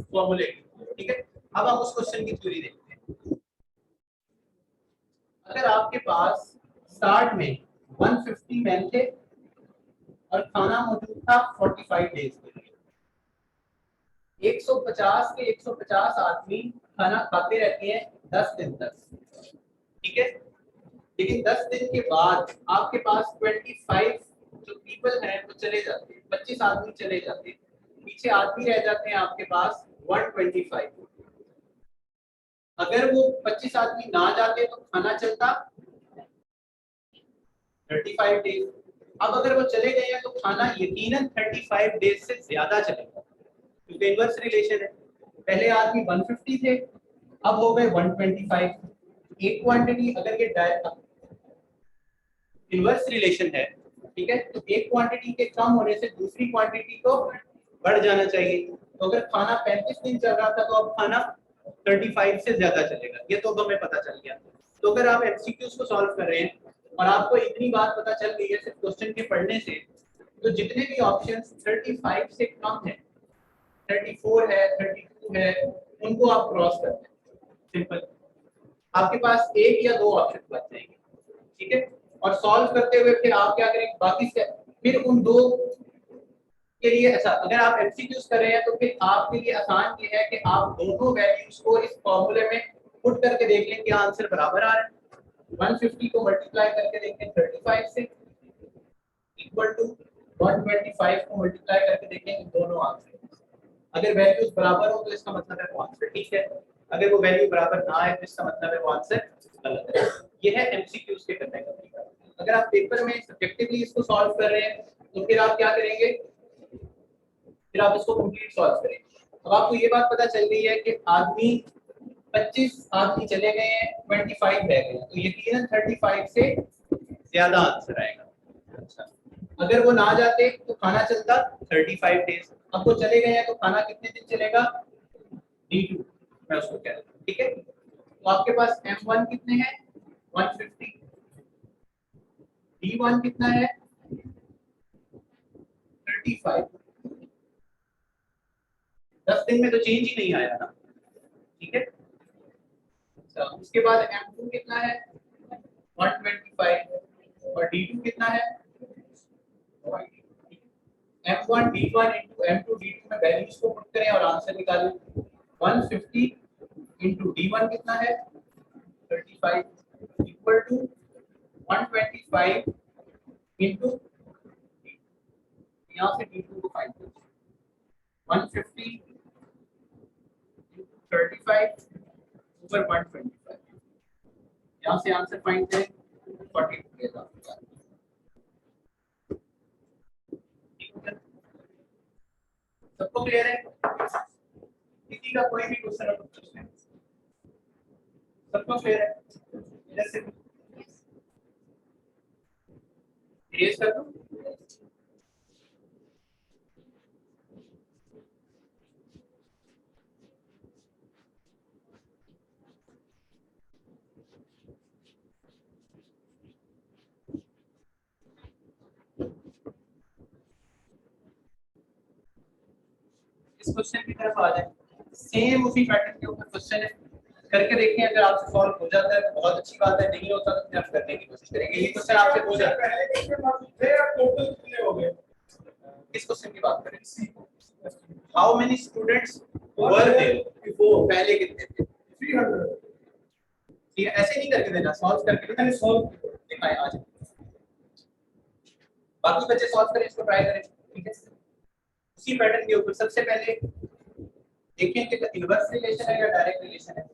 फॉर्मूले की, ठीक है। अब हम उस क्वेश्चन की थ्योरी देखते हैं। अगर आपके पास स्टार्ट में 150 मैन थे और खाना मौजूद था 45 डेज के लिए, 150 के 150 आदमी खाना खाते रहते हैं 10 दिन तक, ठीक है। लेकिन 10 दिन के बाद आपके पास 25 जो पीपल हैं वो चले जाते हैं, 25 आदमी चले जाते हैं, पीछे आदमी रह जाते हैं आपके पास 125। अगर वो 25 आदमी ना जाते तो खाना चलता 35 डेज। अब अगर वो चले गए हैं तो खाना यकीनन 35 डेज से ज्यादा चलेगा, क्योंकि इनवर्स रिलेशन है। पहले आदमी 150 थे, अब हो गए 125। एक क्वांटिटी अगर ये इनवर्स रिलेशन है, ठीक है, तो एक क्वांटिटी के कम होने से दूसरी क्वांटिटी को बढ़ जाना चाहिए। तो अगर खाना 35 दिन चल रहा था तो अब खाना 35 से ज्यादा चलेगा, ये तो हमें पता चल गया। तो अगर आप एमसीक्यूज को सॉल्व कर रहे हैं और आपको इतनी बात पता चल गई है सिर्फ क्वेश्चन के पढ़ने से, तो जितने भी ऑप्शंस 35 से कम है, 34 है, 32 है, उनको आप क्रॉस कर दें, सिंपल। आपके पास एक या दो ऑप्शन बच जाएंगे, ठीक है। और सॉल्व करते हुए फिर आप क्या करेंगे, बाकी से फिर उन दो के लिए, अच्छा अगर आप एमसीक्यूज कर रहे हैं तो फिर आपके लिए आसान ये है कि आप दोनों वैल्यूज को इस फॉर्मूले में पुट करके देख लें क्या आंसर बराबर आ रहा है। 150 को मल्टीप्लाई करके देखें 35 से, इक्वल टू 125 को मल्टीप्लाई करके देखें दोनों आंसर। अगर वैल्यूज बराबर हो तो इसका मतलब है वो आंसर ठीक है, अगर वो वैल्यू बराबर ना आए तो इसका मतलब है वो आंसर गलत है। ये है एमसीक्यूज के करने का तरीका। अगर आप पेपर में सब्जेक्टिवली इसको सॉल्व कर रहे हैं तो फिर आप क्या करेंगे, फिर आप इसको कंप्लीट सॉल्व करेंगे। अब आपको ये बात पता चल गई है कि आदमी 25 आदमी चले गए हैं, 25 रह गए, तो यकीनन 35 से ज्यादा आंसर आएगा। अच्छा, अगर वो ना जाते तो खाना चलता 35 डेज, अब वो चले गए हैं तो खाना कितने दिन चलेगा? D2 मैं उसको कह रहा हूं, ठीक है। तो आपके पास M1 कितने हैं? 150। D1 कितना है? 35। 10 दिन में तो चेंज ही नहीं आया ना, ठीक है। अच्छा, उसके बाद M2 कितना है? 125। और D2 कितना है? M1 D1 into M2 D2 में वैल्यूज को पुट करें और आंसर निकालें। 150 into D1 कितना है? 35 इक्वल टू 125 into, यहाँ से D2 को फाइंड करें, 150 into 35 ऊपर 125, यहाँ से आंसर फाइंड करें 42। सबको क्लियर है? किसी का कोई भी क्वेश्चन हो तो पूछ लें। सबको क्लियर है? जैसे इरेज कर दो। इस क्वेश्चन की तरफ आ जाए, सेम उसी पैटर्न के ऊपर क्वेश्चन है, करके देखें, अगर आपसे सॉल्व हो जाता है तो बहुत अच्छी बात है, नहीं होता तो फिर आप करने की कोशिश करेंगे। ये क्वेश्चन आपसे हो जाता है, पहले कितने मार्क्स थे और टोटल कितने हो गए? इस क्वेश्चन की बात करें, how many students were there before, पहले कितने थे? 300। ठीक है, ऐसे नहीं करके देना, सॉल्व करके मैंने सॉल्व दिखाएं आज, बाकी बच्चे सॉल्व करें, इसको ट्राई करें, ठीक है। उसी पैटर्न के ऊपर सबसे पहले देखें कि इनवर्स रिलेशन है या डायरेक्ट रिलेशन है।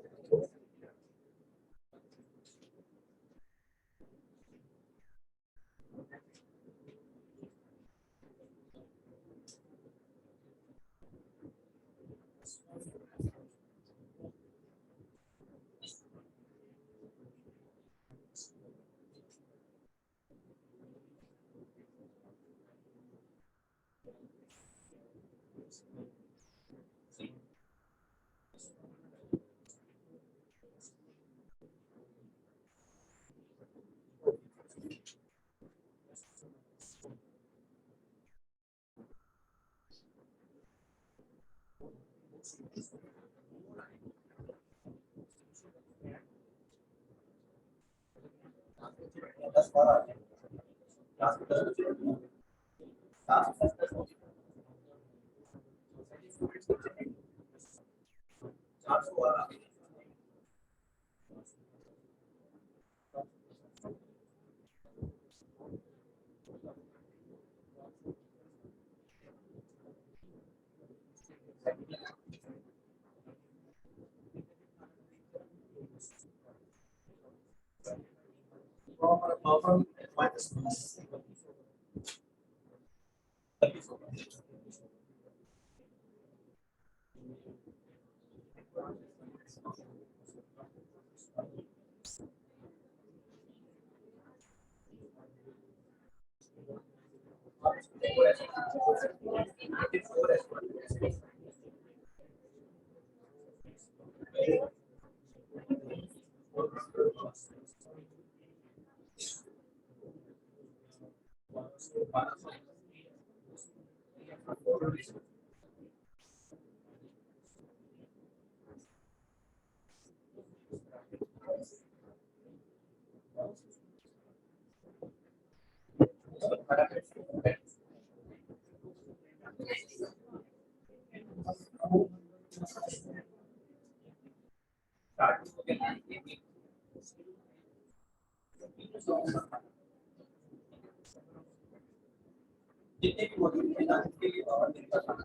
जितने भी मॉड्यूल थे ना, इसके लिए पावर दिन का खाना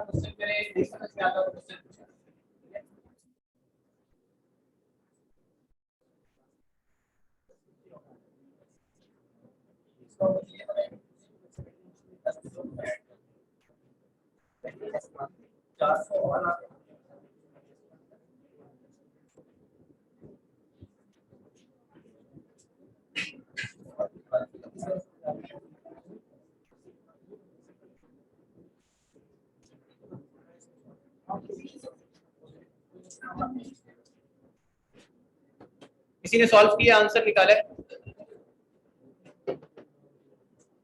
क्वेश्चन करें, नहीं समझ में आता तो क्वेश्चन पूछें। किसी ने सॉल्व किया, आंसर निकाला है?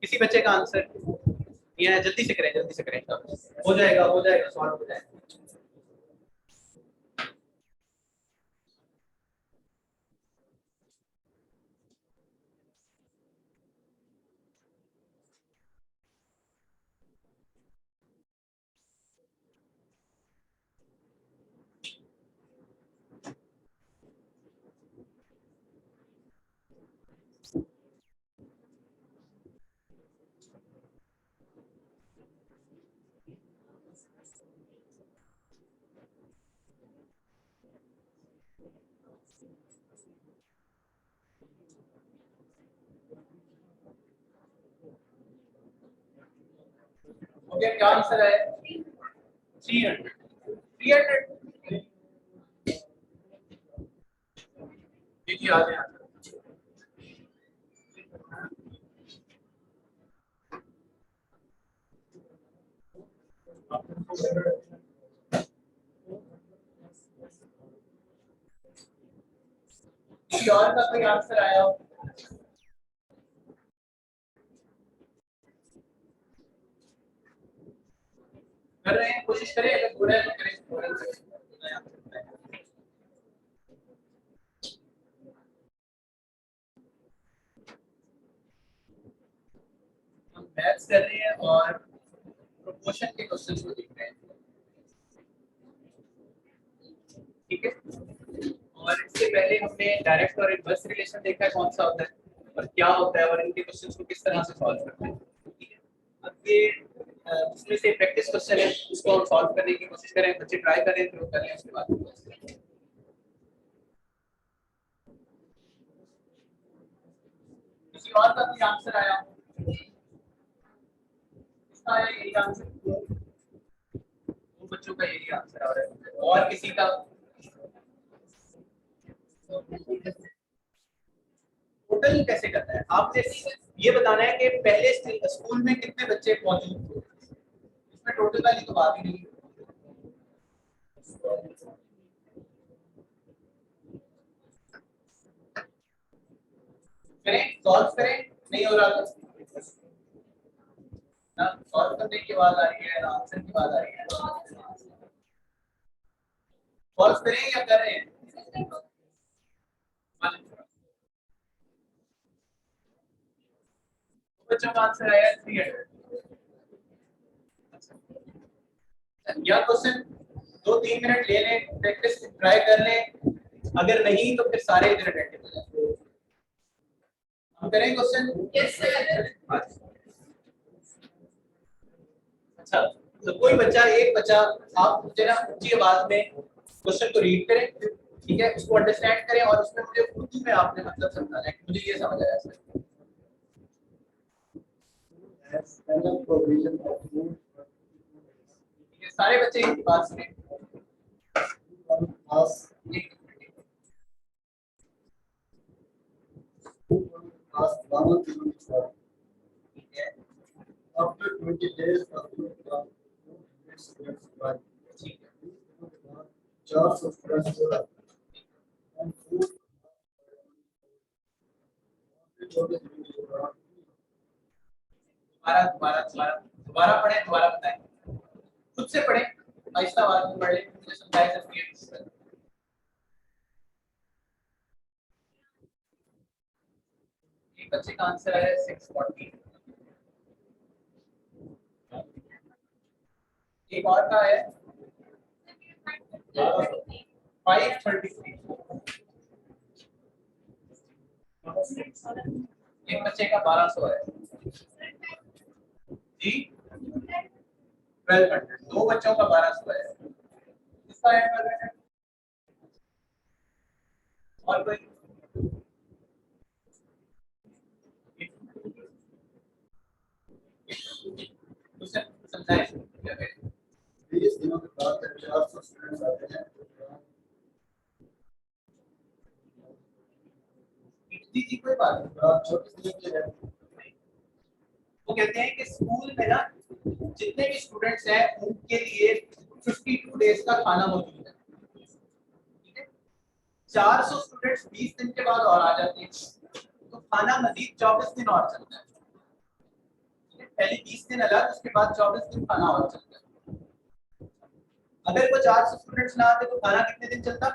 किसी बच्चे का आंसर ये जल्दी से करें, जल्दी से करें, हो जाएगा, हो जाएगा, सॉल्व हो जाएगा। ओके, क्या आंसर है? 300। 300 देखिए आ गया। किसी और का कोई आंसर आया हो? कर रहे हैं, कोशिश करें, अगर हो रहा है तो करें, हो रहा है तो करें। हम मैथ्स कर रहे हैं और प्रोपोर्शन के क्वेश्चंस को देख रहे हैं, ठीक है। और इससे पहले हमने डायरेक्ट और इनवर्स रिलेशन देखा है, कौन सा होता है और क्या होता है और इनके क्वेश्चंस को किस तरह से सॉल्व करते हैं, ठीक है। अब ये इसमें से प्रैक्टिस क्वेश्चन है, उसको हम सॉल्व करने की कोशिश करें, बच्चे ट्राई करें, फिर कर लें, उसके बाद किसी और का कोई आंसर आया हो? इसका आया यही आंसर, दो बच्चों का यही आंसर आ रहा है, और किसी का? टोटल कैसे करना है? आपने ये बताना है कि पहले स्कूल में कितने बच्चे मौजूद थे, इसमें टोटल वाली तो बात ही नहीं है। करें, सॉल्व करें, नहीं हो रहा तो ना सॉल्व करने की बात आ रही है ना आंसर की बात आ रही है। सॉल्व करें या कर रहे हैं? बच्चों का आंसर आया 300। या क्वेश्चन 2-3 मिनट ले लें, प्रैक्टिस ट्राई कर लें, अगर नहीं तो फिर सारे इधर अटेंड हो जाए। हम करें क्वेश्चन? Yes sir. अच्छा, तो कोई बच्चा, एक बच्चा, आप मुझे ना ऊंची आवाज में क्वेश्चन को रीड करें, ठीक है, उसको अंडरस्टैंड करें और उसमें मुझे उर्दू में आपने मतलब समझाना है कि मुझे ये समझ आया सर। ये सारे बच्चे एक बात सुने, After 20 days of ठीक है, jars of fresh water and food. दोबारा दोबारा दोबारा दोबारा पढ़ें, दोबारा बताएं, खुद से पढ़ें, आहिस्ता आवाज में पढ़ें, मुझे समझाए सर। एक बच्चे का आंसर है 640, एक और का है 533, एक बच्चे का 1200 है जी, 1200, दो बच्चों का 1200 है, इसका है 1200। और कोई? दूसरा समझाए क्या कहें? 20 दिनों के बाद 400 स्टूडेंट्स आते हैं। जी कोई बात नहीं, 24 दिन के हैं। वो कहते हैं कि स्कूल में ना जितने भी स्टूडेंट्स हैं उनके लिए 52 डेज का खाना मौजूद है, ठीक है। 400 स्टूडेंट्स 20 दिन के बाद और आ जाते हैं, तो खाना मजीद 24 दिन और चलता है, ठीक है? पहले 20 दिन अलग, उसके बाद 24 दिन खाना और चलता है। अगर वो 400 स्टूडेंट्स ना आते तो खाना कितने दिन चलता?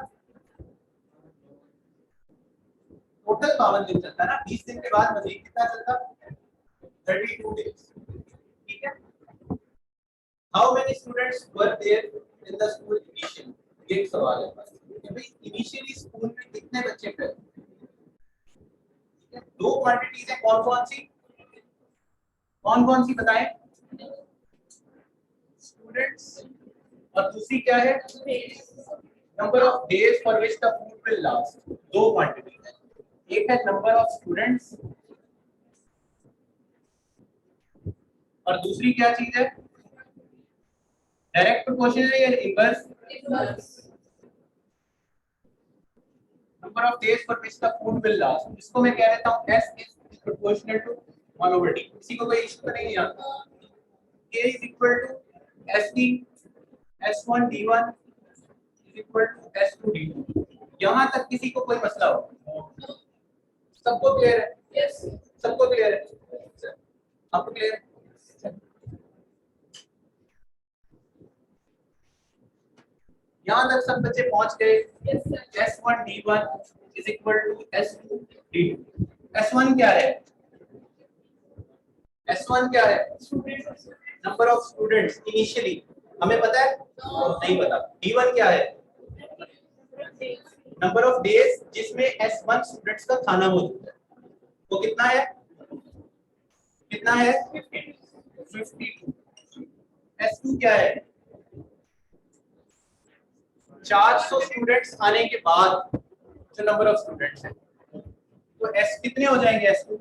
टोटल 52 दिन चलता ना, 20 दिन के बाद मजीद कितना चलता? 32 डेज, ठीक है। How many students were there in the school initially, ये सवाल है कि भाई इनिशियली स्कूल में कितने बच्चे थे, ठीक है। दो क्वांटिटीज है, कौन कौन सी बताएं? स्टूडेंट्स, और दूसरी क्या है? Number of days for which the food will last. दो क्वांटिटी है, एक है नंबर ऑफ स्टूडेंट्स और दूसरी क्या चीज है? डायरेक्ट प्रोपोर्शनल या inverse? Number of days for which the food will last, इसको मैं कह देता हूं s is proportional to 1/d। किसी को कोई इशू तो नहीं है? a is equal to sd s1 d1 is equal to s2 d2। यहां तक किसी को कोई मसला हो? सबको क्लियर है? यस, सबको क्लियर है? आपको क्लियर है? यहाँ तक सब बच्चे पहुंच गए? S1 D1 is equal to S2 D2। S1 क्या है? S1 क्या है? नंबर ऑफ स्टूडेंट्स इनिशियली, हमें पता है? नहीं पता। D1 क्या है? नंबर ऑफ डेज जिसमें S1 स्टूडेंट्स का खाना मौजूद है, वो कितना है? कितना है? 52। S2 क्या है? 400 स्टूडेंट्स आने के बाद जो नंबर ऑफ स्टूडेंट्स है, तो S कितने हो जाएंगे? S2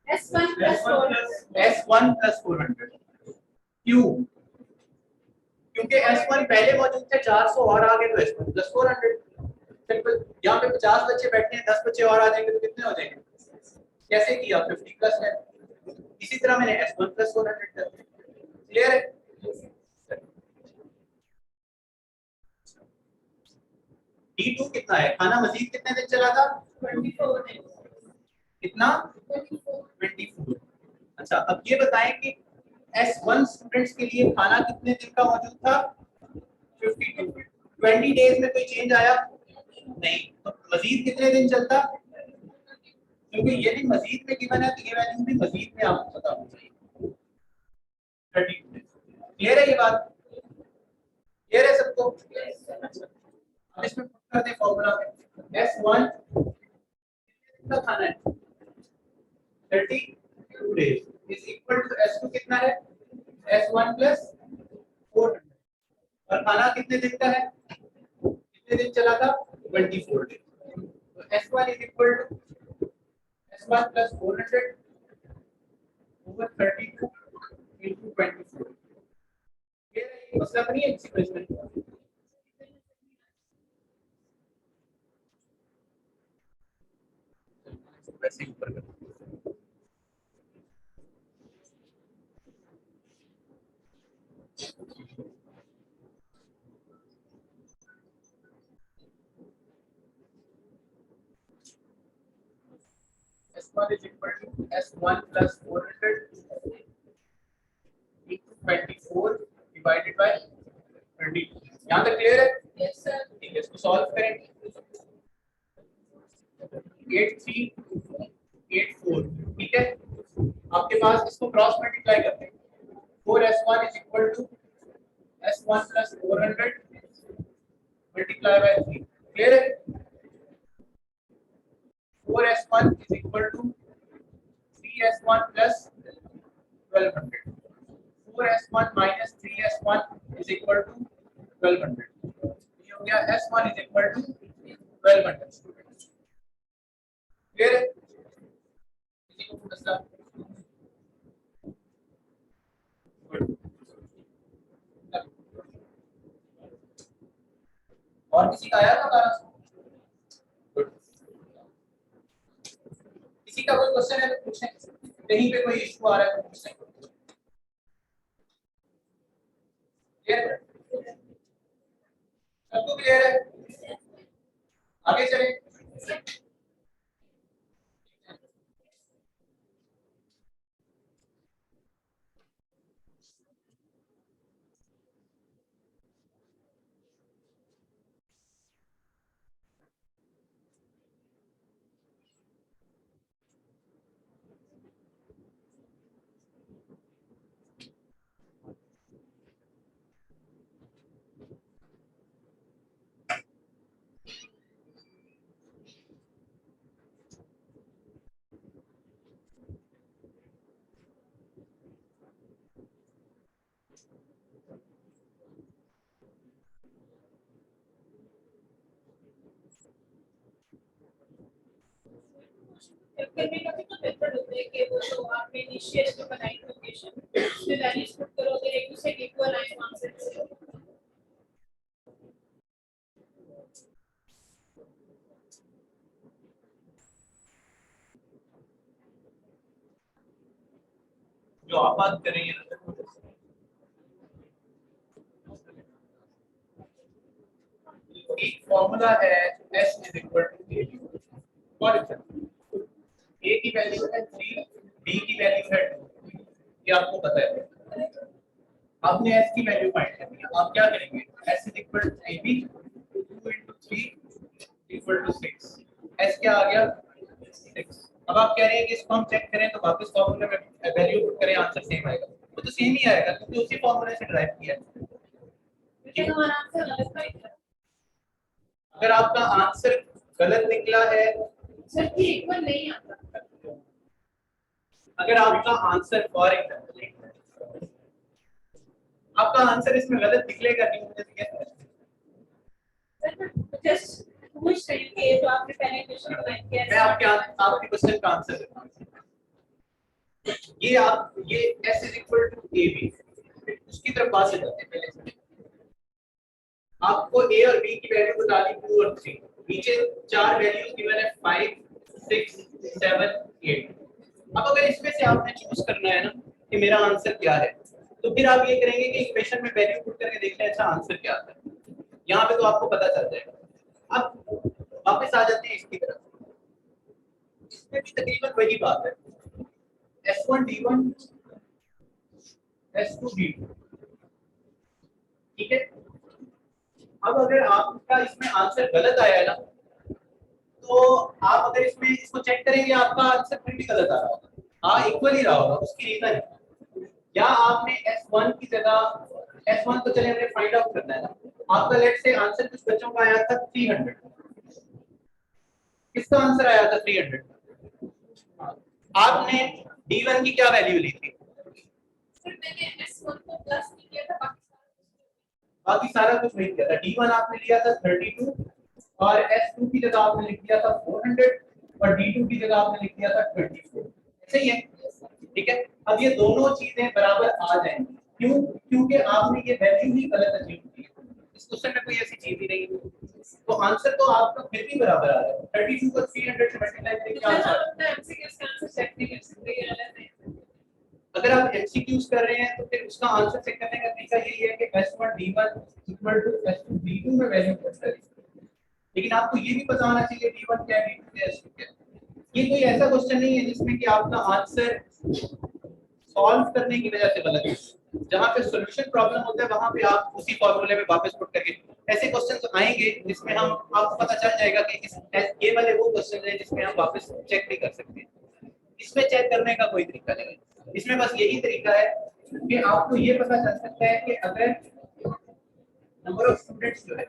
S1 plus 400। क्यों? क्योंकि S1 पहले मौजूद थे, 400 और आ गए तो S1 plus 400। सिंपल। यहाँ पे 50 बच्चे बैठे हैं, 10 बच्चे और आ जाएंगे तो कितने हो जाएंगे? कैसे किया? 50 प्लस है। इसी तरह मैंने S1 plus 400 कर दिया। क्लियर है? D2 कितना है? खाना मजीद कितने दिन चला था? 24 दिन। कितना? 24। अच्छा, अब ये बताएं कि S1 स्टूडेंट्स के लिए खाना कितने दिन का मौजूद था? 52। 20 डेज में कोई चेंज आया? नहीं। तो मजीद कितने दिन चलता? क्योंकि ये भी मजीद में गिवन है तो ये वैल्यू भी मजीद में आपको पता होना चाहिए। 32। क्लियर है ये बात? क्लियर है सबको? अब इसमें पुट कर दे फॉर्मूला में। S1 कितना खाना है? 32 days is equal to S2 कितना है? S1 plus 400। और खाना कितने दिन का है? कितने दिन चला था? 24 डेज। तो S1 is equal to S1 plus 400 over 32 into 24। ये मतलब नहीं है किसी क्वेश्चन का। वैसे ही ऊपर कर। S1 is equal to S1 plus 400 into 24 divided by 32। यहाँ तक क्लियर है? Yes sir. ठीक है, इसको सॉल्व करें। 8384, ठीक है। आपके पास इसको क्रॉस मल्टीप्लाई करते हैं। 4S1 is equal to S1 plus 400 multiply by 3। Clear है? 4S1 is equal to 3S1 plus 1200। 4S1 minus 3S1 is equal to 1200। ये हो गया S1 is equal to 1200 students. Clear है? किसी को मसला? और किसी का आया था गाना? किसी का कोई क्वेश्चन है तो पूछें, कहीं पे कोई इशू आ रहा है तो पूछें। क्लियर है? सबको क्लियर है? आगे चलें। करने का भी तो मेथड होता है कि वो तो आपने इनिशियल में बनाई लोकेशन फिर वैल्यूज पुट करोगे एक दूसरे के इक्वल आए आंसर से। जो आप बात कर रही हैं एक फॉर्मूला है s is equal to a for example a की वैल्यू है 3 b की वैल्यू है 2 ये आपको पता है आपने s की वैल्यू फाइंड करनी है आप क्या करेंगे s is equal to ab 2 into 3 equal to 6 s क्या आ गया 6 अब आप कह रहे हैं कि इसको हम चेक करें तो वापस फॉर्मूले में वैल्यू पुट करें आंसर सेम आएगा वो तो सेम ही आएगा क्योंकि उसी फॉर्मूले से ड्राइव किया है लेकिन हमारा आंसर गलत था अगर आपका आंसर गलत निकला है सर कि इक्वल नहीं आता अगर आपका आंसर फॉर एग्जांपल आपका आंसर इसमें गलत निकलेगा नहीं मुझे सर जस्ट पूछ रही हूं कि ये जो आपने पहले क्वेश्चन बनाया किया मैं आपके क्वेश्चन का आंसर देता हूं ये s is equal to ab उसकी तरफ बात से जाते हैं पहले से आपको a और b की वैल्यू बता दी 2 और 3 नीचे चार वैल्यूज गिवन है 5 6 7 8 अब अगर इसमें से आपने चूज करना है ना कि मेरा आंसर क्या है तो फिर आप ये करेंगे कि इक्वेशन में वैल्यू पुट करके देख लें अच्छा आंसर क्या आता है यहाँ पे तो आपको पता चल जाएगा अब वापस आ जाते हैं इसकी तरफ इसमें भी तकरीबन वही बात है s1 d1 s2 d2 ठीक है अब अगर आपका इसमें आंसर गलत आया है ना तो आप अगर इसमें इसको चेक करेंगे आपका आंसर फिर भी गलत आ रहा होगा हाँ इक्वल ही रहा होगा उसकी रीजन है या आपने s1 की जगह s1 तो चले हमें फाइंड आउट करना है ना आपका लेट से आंसर कुछ बच्चों का आया था 300 किसका आंसर आया था 300 आपने d1 की क्या वैल्यू ली थी सर मैंने s1 को प्लस नहीं किया था बाकी सारा कुछ नहीं किया था d1 आपने लिया था 32 और s2 की जगह आपने लिख दिया था 400 और d2 की जगह आपने लिख दिया था 24 ऐसे ही है ठीक है अब ये दोनों चीजें बराबर आ जाएंगी क्यों क्योंकि आपने ये वैल्यू ही गलत अचीव की है इस क्वेश्चन में कोई ऐसी चीज ही नहीं है तो आंसर तो आपका फिर भी बराबर आ रहा है 32 को 300 से मल्टीप्लाई करके क्या आंसर अपना एमसीक्यू का आंसर चेक नहीं कर सकते ये गलत है अगर आप एमसीक्यूज कर रहे हैं तो फिर उसका आंसर चेक करने का तरीका यही है कि s1 d1 equal to s2 d2 में वैल्यू पुट करें लेकिन आपको ये भी पता होना चाहिए d1 क्या है d2 क्या है s2 क्या है ये कोई ऐसा क्वेश्चन नहीं है जिसमें कि आपका आंसर सॉल्व करने की वजह से गलत है जहां पे सॉल्यूशन प्रॉब्लम होता है वहां पे आप उसी फॉर्मूले में वापस पुट करके ऐसे क्वेश्चंस आएंगे जिसमें हम आपको पता चल जाएगा कि इस ये वाले वो क्वेश्चन है जिसमें हम वापस चेक नहीं कर सकते इसमें चेक करने का कोई तरीका नहीं है इसमें बस यही तरीका है कि आपको ये पता चल सकता है कि अगर नंबर ऑफ स्टूडेंट्स जो है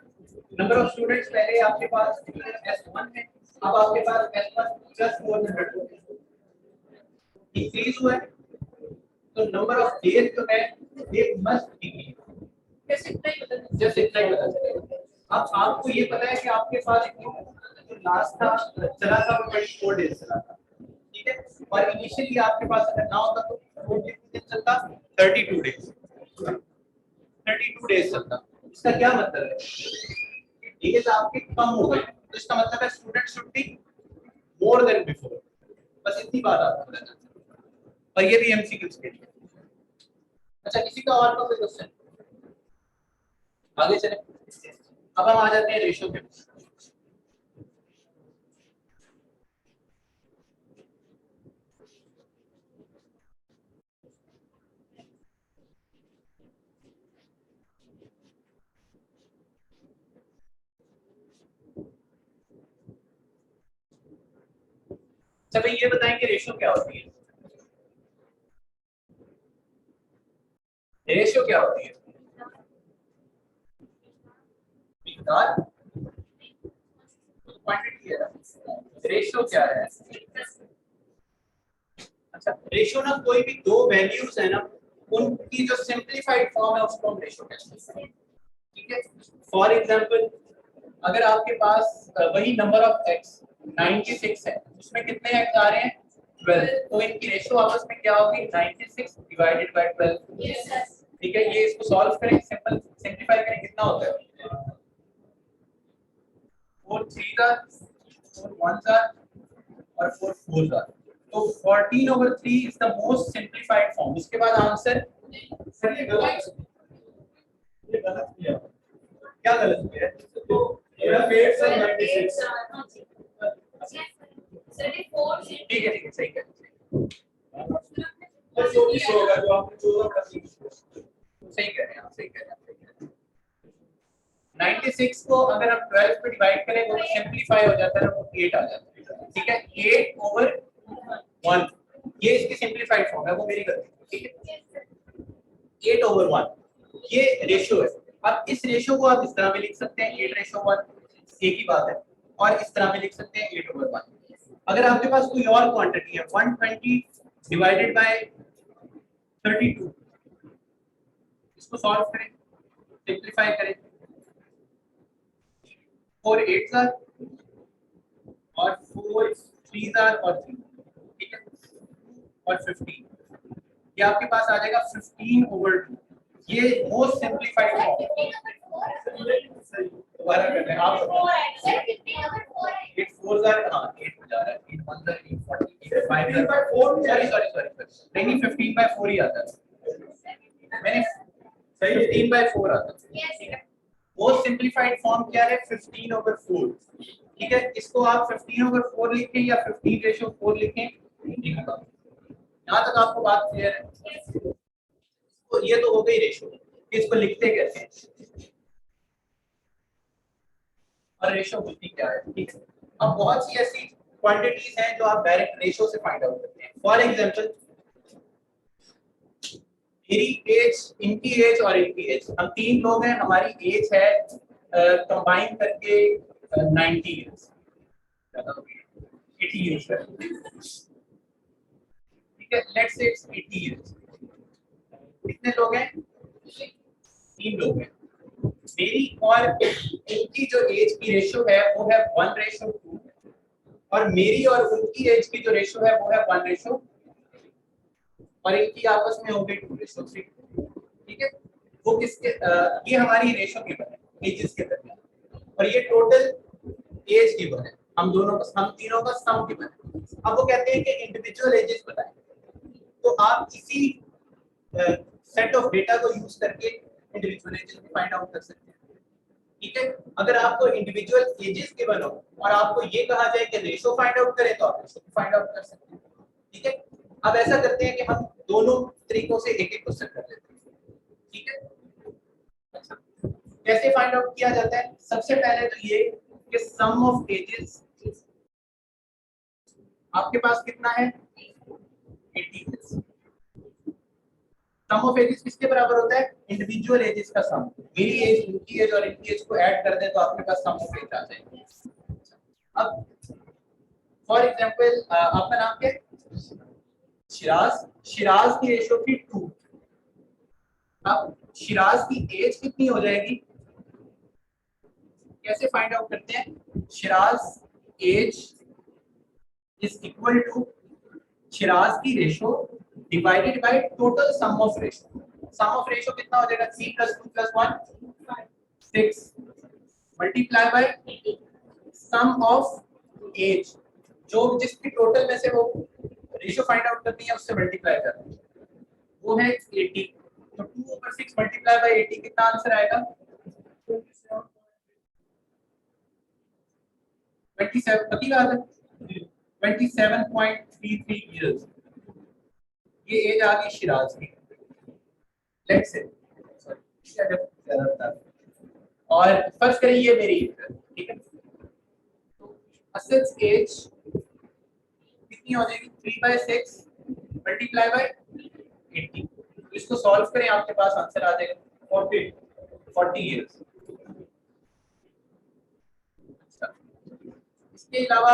नंबर ऑफ स्टूडेंट्स पहले आपके पास s1 है अब आपके पास s1 प्लस 400 इंक्रीज हुआ है तो नंबर ऑफ डेज जो है ये मस्ट डिक्रीज जैसे इतना ही बदल जस्ट इतना ही पता चलेगा अब आपको ये पता है कि आपके पास जो लास्ट था चला था वो 24 डेज चला था ठीक है और इनिशियली आपके पास अगर ना होता तो 14 दिन चलता 32 डेज 32 डेज चलता इसका क्या मतलब है डेज आपके कम हो गए तो इसका मतलब है student should be more than before बस इतनी बात आपको पता चलती और ये भी एमसीक्यूज के लिए अच्छा किसी का और कोई क्वेश्चन आगे चले अब हम आ जाते हैं रेशियो पे अच्छा भाई ये बताएं कि रेशियो क्या होती है रेशियो क्या होती है मिकदार क्वांटिटी है रेशियो क्या है अच्छा रेशियो ना कोई भी दो वैल्यूज है ना उनकी जो सिंपलीफाइड फॉर्म है उसको हम रेशियो कहते हैं ठीक है फॉर एग्जांपल अगर आपके पास वही नंबर ऑफ x 96 है उसमें कितने x आ रहे हैं 12 तो इनकी रेशियो आपस में क्या होगी 96 डिवाइडेड बाय 12 यस ठीक है ये इसको सॉल्व करें सिंपल सिंपलीफाई करें कितना होता है 4 3 are 4 1s are और 4 4s are तो 14/3 is the most simplified form इसके बाद आंसर सर ये गलत किया क्या गलत किया है तो मेरा 8 और 96 ठीक है सही है। तो 24 होगा जो आपने 14 का सही कह रहे हैं आप, सही कह रहे हैं। 96 को अगर हम 12 पे डिवाइड करें वो सिंपलीफाई हो जाता है, वो 8 आ जाता है। ठीक है, 8/1 ये इसकी सिंपलीफाइड फॉर्म है, वो मेरी गलती। ठीक है, 8/1 ये रेशियो है। अब इस रेशियो को आप इस तरह में लिख सकते हैं 8:1, एक ही बात है, और इस तरह में लिख सकते हैं 8/1। अगर आपके पास कोई और क्वांटिटी है 120 डिवाइडेड बाय 32, इसको सॉल्व करें, सिंपलीफाई करें, 4 8s आर और 4 3s आर और 3, ठीक है, और 15, ये आपके पास आ जाएगा 15/2। ये मोस्ट सिंपलीफाइड फॉर्म। दोबारा कर रहे हैं आप, 8 4s आर, हां 8 हो जा रहा है, 8 1s आर 8 40, 8 5 आर 4, नहीं 15/4 ही आता है, मैंने सही 15/4 आता है। मोस्ट सिंपलीफाइड फॉर्म क्या है 15/4। ठीक है, इसको आप 15/4 लिखें या 15/4 लिखें, यहाँ तक आपको बात क्लियर है? तो ये तो हो गई रेशो, इसको लिखते कैसे हैं और रेशो होती क्या है। ठीक है, अब बहुत सी ऐसी क्वांटिटीज हैं जो आप डायरेक्ट रेशो से फाइंड आउट करते हैं। फॉर एग्जांपल मेरी एज, इनकी एज और इनकी एज, हम 3 लोग हैं, हमारी एज है कंबाइन करके 90 इयर्स, 80 इयर्स है। ठीक है, लेट्स से इट्स 80 इयर्स। कितने लोग हैं? 3 लोग हैं। मेरी और इनकी जो एज की रेशियो है वो है 1:2, और मेरी और उनकी एज की जो रेशियो है वो है 1:, और इनकी आपस में होगी 2:3। ठीक है, वो किसके ये हमारी रेशियो की बने एजेस के दरमियान, और ये टोटल एज की बने, हम तीनों का सम की बने। अब वो कहते हैं कि इंडिविजुअल एजेस बताएं, तो आप इसी सेट ऑफ डेटा को यूज करके इंडिविजुअल एजेस को फाइंड आउट कर सकते हैं। ठीक है, अगर आपको इंडिविजुअल एजेस के बनो और आपको ये कहा जाए कि रेशो फाइंड आउट करें, तो आप रेशो फाइंड आउट कर सकते हैं। ठीक है, अब ऐसा करते हैं कि हम दोनों तरीकों से एक एक क्वेश्चन कर लेते हैं। ठीक है, अच्छा कैसे फाइंड आउट किया जाता है? सबसे पहले तो ये कि सम ऑफ एजेस, आपके पास कितना है 80 एजेस। सम ऑफ एजेस किसके बराबर होता है? इंडिविजुअल एजेस का सम। मेरी एज, उनकी एज और इनकी एज को ऐड कर दें तो आपके पास सम ऑफ एज आ जाएगी। अब फॉर एग्जांपल आपका नाम क्या है? शिराज। शिराज की रेशियो थी 2। अब शिराज की एज कितनी हो जाएगी? कैसे फाइंड आउट करते हैं? Shiraz age is equal to Shiraz की ratio divided by total sum of ratio. Sum of ratio कितना हो जाएगा? 3 + 2 + 1 6 multiply by sum of age, जो जिसकी टोटल में से वो रेशियो फाइंड आउट करनी है उससे मल्टीप्लाई करना है, वो है 80। तो 2/6 मल्टीप्लाई बाय 80 कितना आंसर आएगा? 27। पक्की बात है, 27.33 इयर्स ये एज आ गई शिराज की। लेट्स से और फर्ज करें ये मेरी एज है। ठीक है, तो असद एज कितनी हो जाएगी? 3/6 मल्टीप्लाई बाय 80। तो इसको सॉल्व करें, आपके पास आंसर आ जाएगा 40 इयर्स। इसके अलावा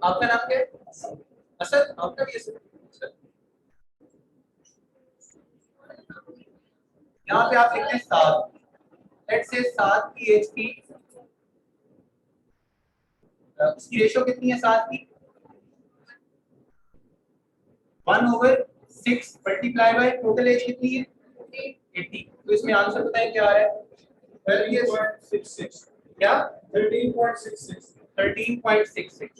आपका नाम क्या है? असद। आपका भी असद। यहाँ पे आप लिखते हैं 7। लेट्स से 7 की एज की उसकी रेशियो कितनी है? 7 की 1/6 मल्टीप्लाई बाय टोटल एज कितनी है? 80। तो इसमें आंसर बताएं क्या आ रहा है? 13.66। क्या? 13.66। 13.66।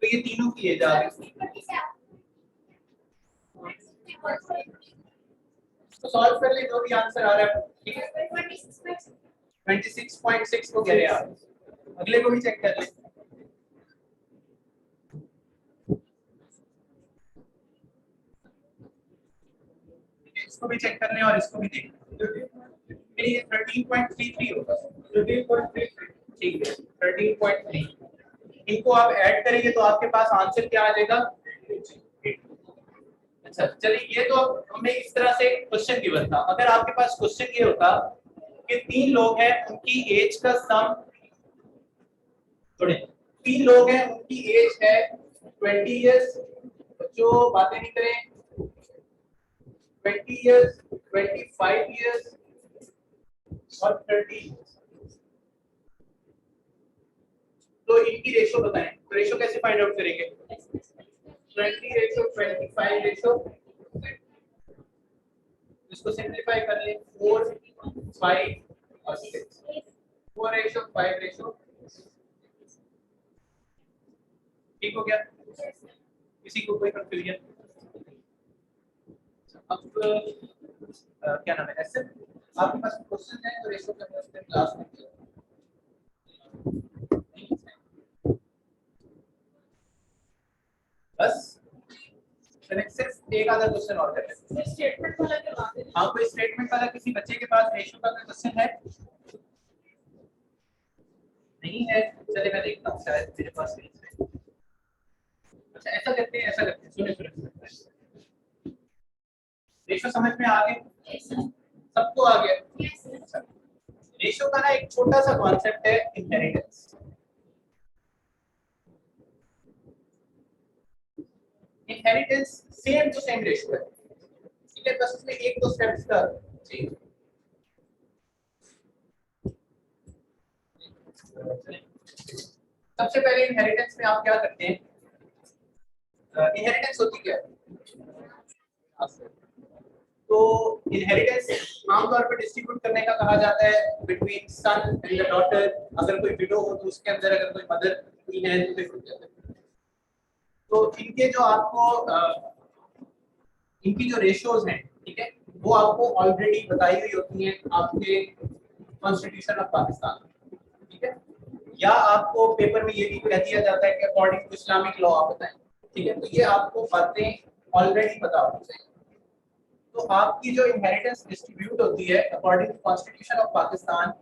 तो ये तीनों की एज आ गई। तो सॉल्व कर ले, जो भी आंसर आ रहा है। ठीक है, 26.6 को कह रहे हैं आप। अगले को भी चेक कर लें। इसको भी चेक कर लें और इसको भी देख लें। ये 13.33 होगा। 13.33 ठीक है, 13.3। इनको आप ऐड करेंगे तो आपके पास आंसर क्या आ जाएगा? अच्छा चलिए, ये तो हमें इस तरह से क्वेश्चन गिवन था। अगर आपके पास क्वेश्चन ये होता कि 3 लोग हैं, उनकी एज का सम, थोड़े 3 लोग हैं, उनकी एज है 20 इयर्स, जो बातें नहीं करें, 20 इयर्स, 25 इयर्स और 30 इयर्स। तो इनकी रेशो बताएं। तो रेशो कैसे फाइंड आउट करेंगे? 20 रेशो 25 रेशो, इसको सिंपलीफाई कर ले, 4 5 और 6, 4 रेशो 5 रेशो। ठीक हो गया? किसी को कोई कंफ्यूजन? अब क्या नाम है, ऐसे आपके पास क्वेश्चन है तो रेशो करने उसके क्लास में बस सिर्फ एक आधा क्वेश्चन और कर लेते हैं। स्टेटमेंट वाला करवा दें। हाँ, कोई स्टेटमेंट वाला किसी बच्चे के पास रेशो का कोई क्वेश्चन है? नहीं है? चलिए मैं देखता हूँ, शायद मेरे पास नहीं है। अच्छा ऐसा करते हैं, सुनिए रेशो समझ में आ गए? सबको आ गया? रेशो का ना एक छोटा सा कॉन्सेप्ट है, inheritance. Inheritance same to same ratio है, ठीक है, बस उसमें एक दो स्टेप्स का चेंज। सबसे पहले इनहेरिटेंस में आप क्या करते हैं? इनहेरिटेंस होती क्या है? तो इनहेरिटेंस आमतौर पर डिस्ट्रीब्यूट करने का कहा जाता है between son and the daughter. अगर कोई विडो हो तो उसके अंदर अगर कोई मदर क्वीन है तो फिर जाता है। तो इनके जो आपको इनकी जो रेशियोज हैं, ठीक है, वो आपको ऑलरेडी बताई हुई होती हैं आपके कॉन्स्टिट्यूशन ऑफ पाकिस्तान, ठीक है, या आपको पेपर में ये भी कह दिया जाता है कि अकॉर्डिंग टू इस्लामिक लॉ आप बताएं, ठीक है। तो ये आपको बातें ऑलरेडी पता होनी चाहिए। तो आपकी जो इनहेरिटेंस डिस्ट्रीब्यूट होती है according to constitution of Pakistan,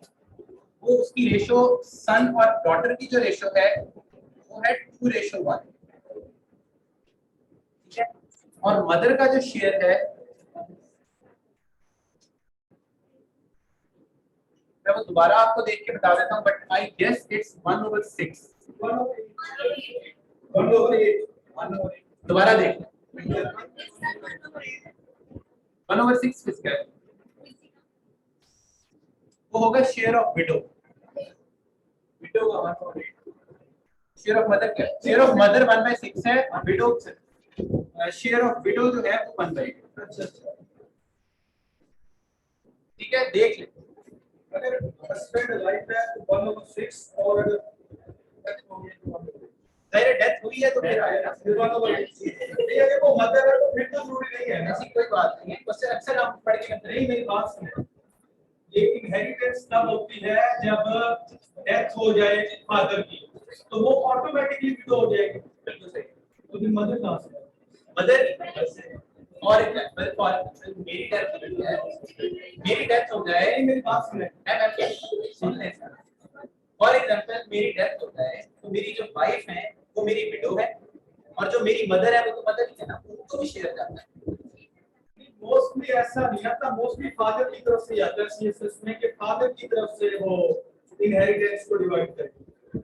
वो उसकी रेशो सन और डॉटर की जो रेशो है वो है 2:1, ठीक है। और मदर का जो शेयर है मैं वो दोबारा आपको देख के बता देता हूँ, बट आई गेस इट्स 1/6। 1/8 दोबारा देख 1/6 किसका है? वो होगा शेयर ऑफ विडो। विडो का 1/8। शेयर ऑफ मदर क्या है? शेयर ऑफ मदर 1/6 है और विडो शेयर ऑफ विडो जो है वो 1/8। अच्छा, ठीक है, देख ले। अगर हस्बैंड लाइफ है तो 1/6, और अगर डेथ हुई है तो फिर आएगा 1/8। ये देखो मदर है तो फिर तो जरूरी नहीं है, ऐसी कोई बात नहीं है, उससे अक्सर हम पढ़ के करते नहीं। मेरी बात सुनो, ये इनहेरिटेंस तब होती है जब डेथ हो जाए फादर की, तो वो ऑटोमेटिकली विडो हो जाएगी। बिल्कुल सही। तो फिर मदर कहां से? मदर और एग्जांपल फॉर मेरी डेथ हो जाए, मेरी बात सुने, सुन ले। फॉर एग्जांपल मेरी डेथ हो जाए तो मेरी जो वाइफ है वो मेरी विडो है, और जो मेरी मदर है वो तो मदर ही है ना, उनको भी शेयर करना है। मोस्टली ऐसा नहीं आता, मोस्टली फादर की तरफ से आता है सीएसएस में कि फादर की तरफ से वो इनहेरिटेंस को डिवाइड करेंगे,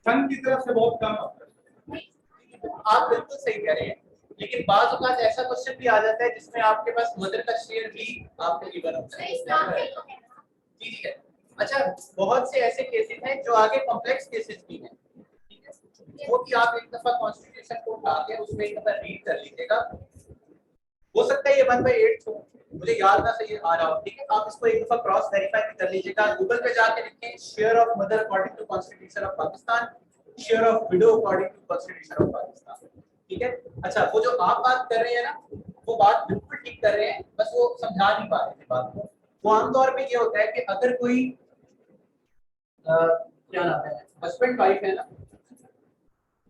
सन की तरफ से बहुत कम आता है। आप बिल्कुल सही कह रहे हैं, लेकिन बात औकात ऐसा क्वेश्चन भी आ जाता है जिसमें आपके पास मदर का शेयर भी आपको गिवन होता है। ठीक है, अच्छा बहुत से ऐसे केसेस हैं जो आगे कॉम्प्लेक्स केसेस भी हैं, ठीक है, वो भी आप एक दफा कॉन्स्टिट्यूशन को उठा के उसमें एक दफा रीड कर लीजिएगा। हो सकता है ये 1/8 हो, मुझे याद ना सही आ रहा हो, ठीक है, आप इसको एक दफा क्रॉस वेरीफाई भी कर लीजिएगा। गूगल पे जाके लिखें share of mother according to constitution of Pakistan, share of widow according to constitution of Pakistan, ठीक है। अच्छा, वो जो आप बात कर रहे हैं ना, वो बात बिल्कुल ठीक कर रहे हैं, बस वो समझा नहीं पा रहे थे बात को। वो आमतौर पे ये होता है कि अगर कोई क्या नाम है, हस्बैंड वाइफ है ना,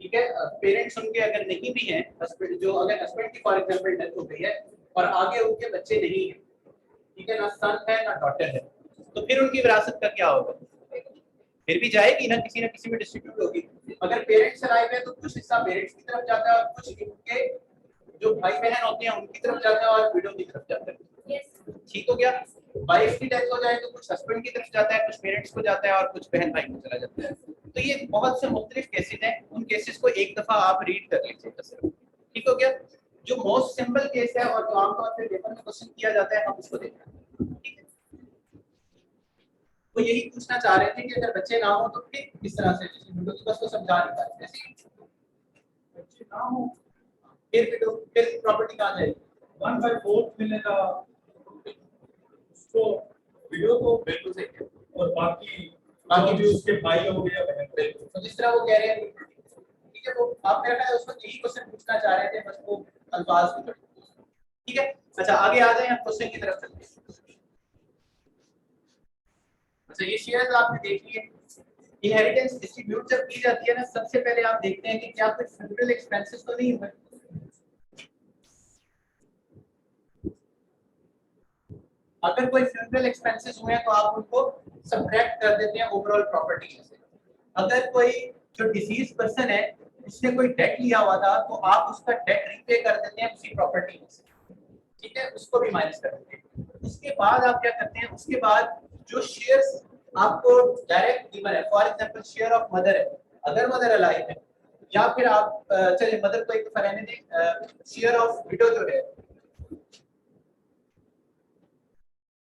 ठीक है, पेरेंट्स उनके अगर नहीं भी हैं, हस्बैंड जो, अगर हस्बैंड की फॉर एग्जांपल डेथ हो गई है और आगे उनके बच्चे नहीं है, ठीक है, ना सन है ना डॉटर है, तो फिर उनकी विरासत का क्या होगा? फिर भी जाएगी ना किसी में डिस्ट्रीब्यूट होगी। अगर पेरेंट्स अलाइव है तो कुछ हिस्सा पेरेंट्स की तरफ जाता है और कुछ इनके जो भाई बहन होते हैं उनकी तरफ जाता है और विडो की तरफ जाता है। ठीक हो गया? वाइफ की डेथ हो जाए तो कुछ हस्बैंड की तरफ जाता है, कुछ पेरेंट्स को जाता है और कुछ बहन भाई को चला जाता है। तो ये बहुत से मुख्तलिफ केसेस हैं, उन केसेस को एक दफा आप रीड कर लीजिएगा सिर्फ। ठीक हो गया? जो मोस्ट सिंपल केस है और जो आमतौर पर पेपर में क्वेश्चन किया जाता है, हम उसको देखते हैं। ठीक है? तो यही पूछना चाह रहे थे कि अगर बच्चे ना हो तो फिर किस तरह से डिस्ट्रीब्यूट, तो बस को समझा नहीं पा रहे। जैसे बच्चे ना हो फिर प्रॉपर्टी कहाँ जाएगी? 1/4 मिलेगा उसको, वीडियो को, बिल्कुल सही है। और बाकी भी उसके भाई हो गया बहन। बिल्कुल, तो जिस तरह वो कह रहे हैं, ठीक है, वो आप मेरा ख्याल है उसको यही क्वेश्चन पूछना चाह रहे थे, बस वो अल्फाज में थोड़ी। ठीक है, अच्छा आगे आ जाए, हम क्वेश्चन की तरफ चलते हैं। अच्छा, ये शेयर्स आपने देख लिए। इनहेरिटेंस डिस्ट्रीब्यूट जब की जाती है ना, सबसे पहले आप देखते हैं कि क्या कुछ फ्यूनरल एक्सपेंसेस तो नहीं हुए। अगर कोई फ्यूनरल एक्सपेंसेस हुए हैं तो आप उनको सब्ट्रैक्ट कर देते हैं ओवरऑल प्रॉपर्टी में से। अगर कोई जो डिसीज पर्सन है उसने कोई डेट लिया हुआ था तो आप उसका डेट रीपे कर देते हैं उसी प्रॉपर्टी में से। ठीक है, उसको भी माइनस कर देते हैं। उसके बाद आप क्या करते हैं, उसके बाद जो शेयर्स आपको डायरेक्ट गिवन है, for example share of mother है, अगर मदर अलाइव है, या फिर आप चलिए मदर को एक दफा रहने दें, शेयर ऑफ विडो जो है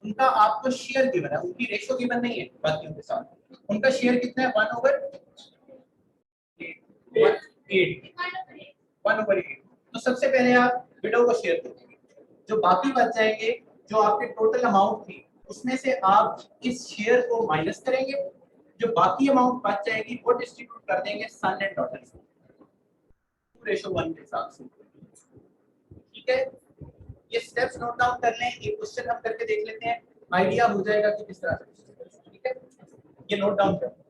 उनका आपको शेयर गिवन है, उनकी रेशो गिवन नहीं है बाकियों के साथ। उनका शेयर कितना है? 1/8। तो सबसे पहले आप विडो को शेयर देंगे, जो बाकी बच जाएंगे, जो आपके टोटल अमाउंट थी उसमें से आप इस शेयर को माइनस करेंगे, जो बाकी अमाउंट बच जाएगी वो डिस्ट्रीब्यूट कर देंगे सन एंड डॉटर से, रेशो 1 के हिसाब से। ठीक है, ये स्टेप्स नोट डाउन कर लें, ये क्वेश्चन हम करके देख लेते हैं, आइडिया हो जाएगा कि किस तरह से। ठीक है, ये नोट डाउन करें।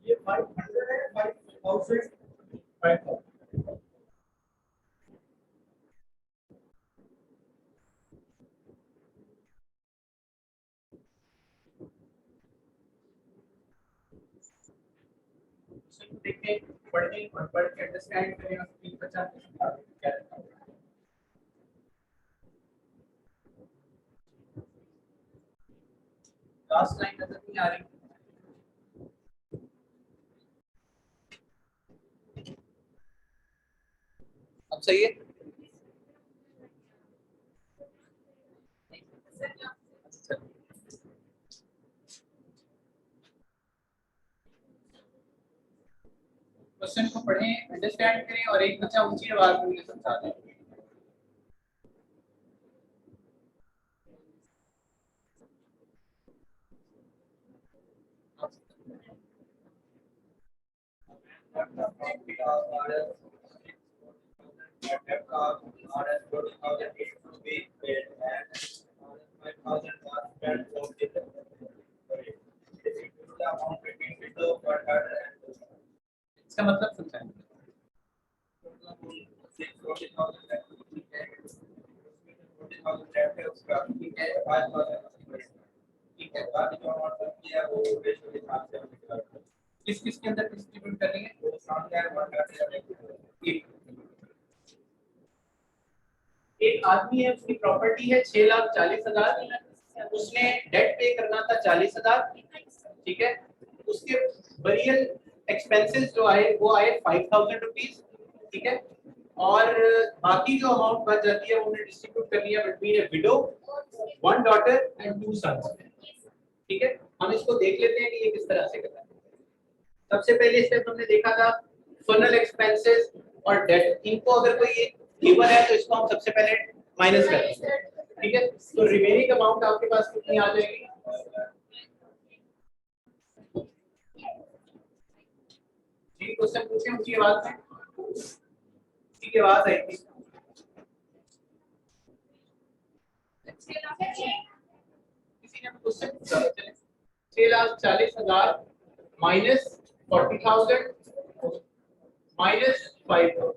ये 500 है, 5000, 5000। देखिए, पढ़ने पढ़ के अंडरस्टैंड करें और स्क्रीन पर क्या लिखा हुआ है। लास्ट लाइन नजर नहीं आ रही? अब सही है? क्वेश्चन को पढ़ें, अंडरस्टैंड करें और एक बच्चा ऊंची आवाज में मुझे समझा दें। इसका मतलब समझाएं। ठीक है, किस किस के अंदर डिस्ट्रीब्यूट करेंगे? एक आदमी है, उसकी प्रॉपर्टी है 6,40,000, उसने डेट पे करना था 40,000, ठीक है। उसके बरियल एक्सपेंसेस जो आए वो आए 5,000 रुपीज, ठीक है। और बाकी जो अमाउंट बच जाती है वो उन्हें डिस्ट्रीब्यूट कर लिया between a widow, one daughter and two sons, ठीक है। हम इसको देख लेते हैं कि ये किस तरह से करना है। सबसे पहले स्टेप हमने देखा था फनल एक्सपेंसेस और डेट, इनको अगर कोई एक गिवन है तो इसको हम सबसे पहले माइनस करते हैं, ठीक है। तो रिमेनिंग अमाउंट आपके पास कितनी आ जाएगी? जी क्वेश्चन पूछे ऊंची आवाज में, ठीक है, आवाज आई थी। किसी ने क्वेश्चन पूछा, 6,40,000 माइनस 40,000 माइनस 5,000,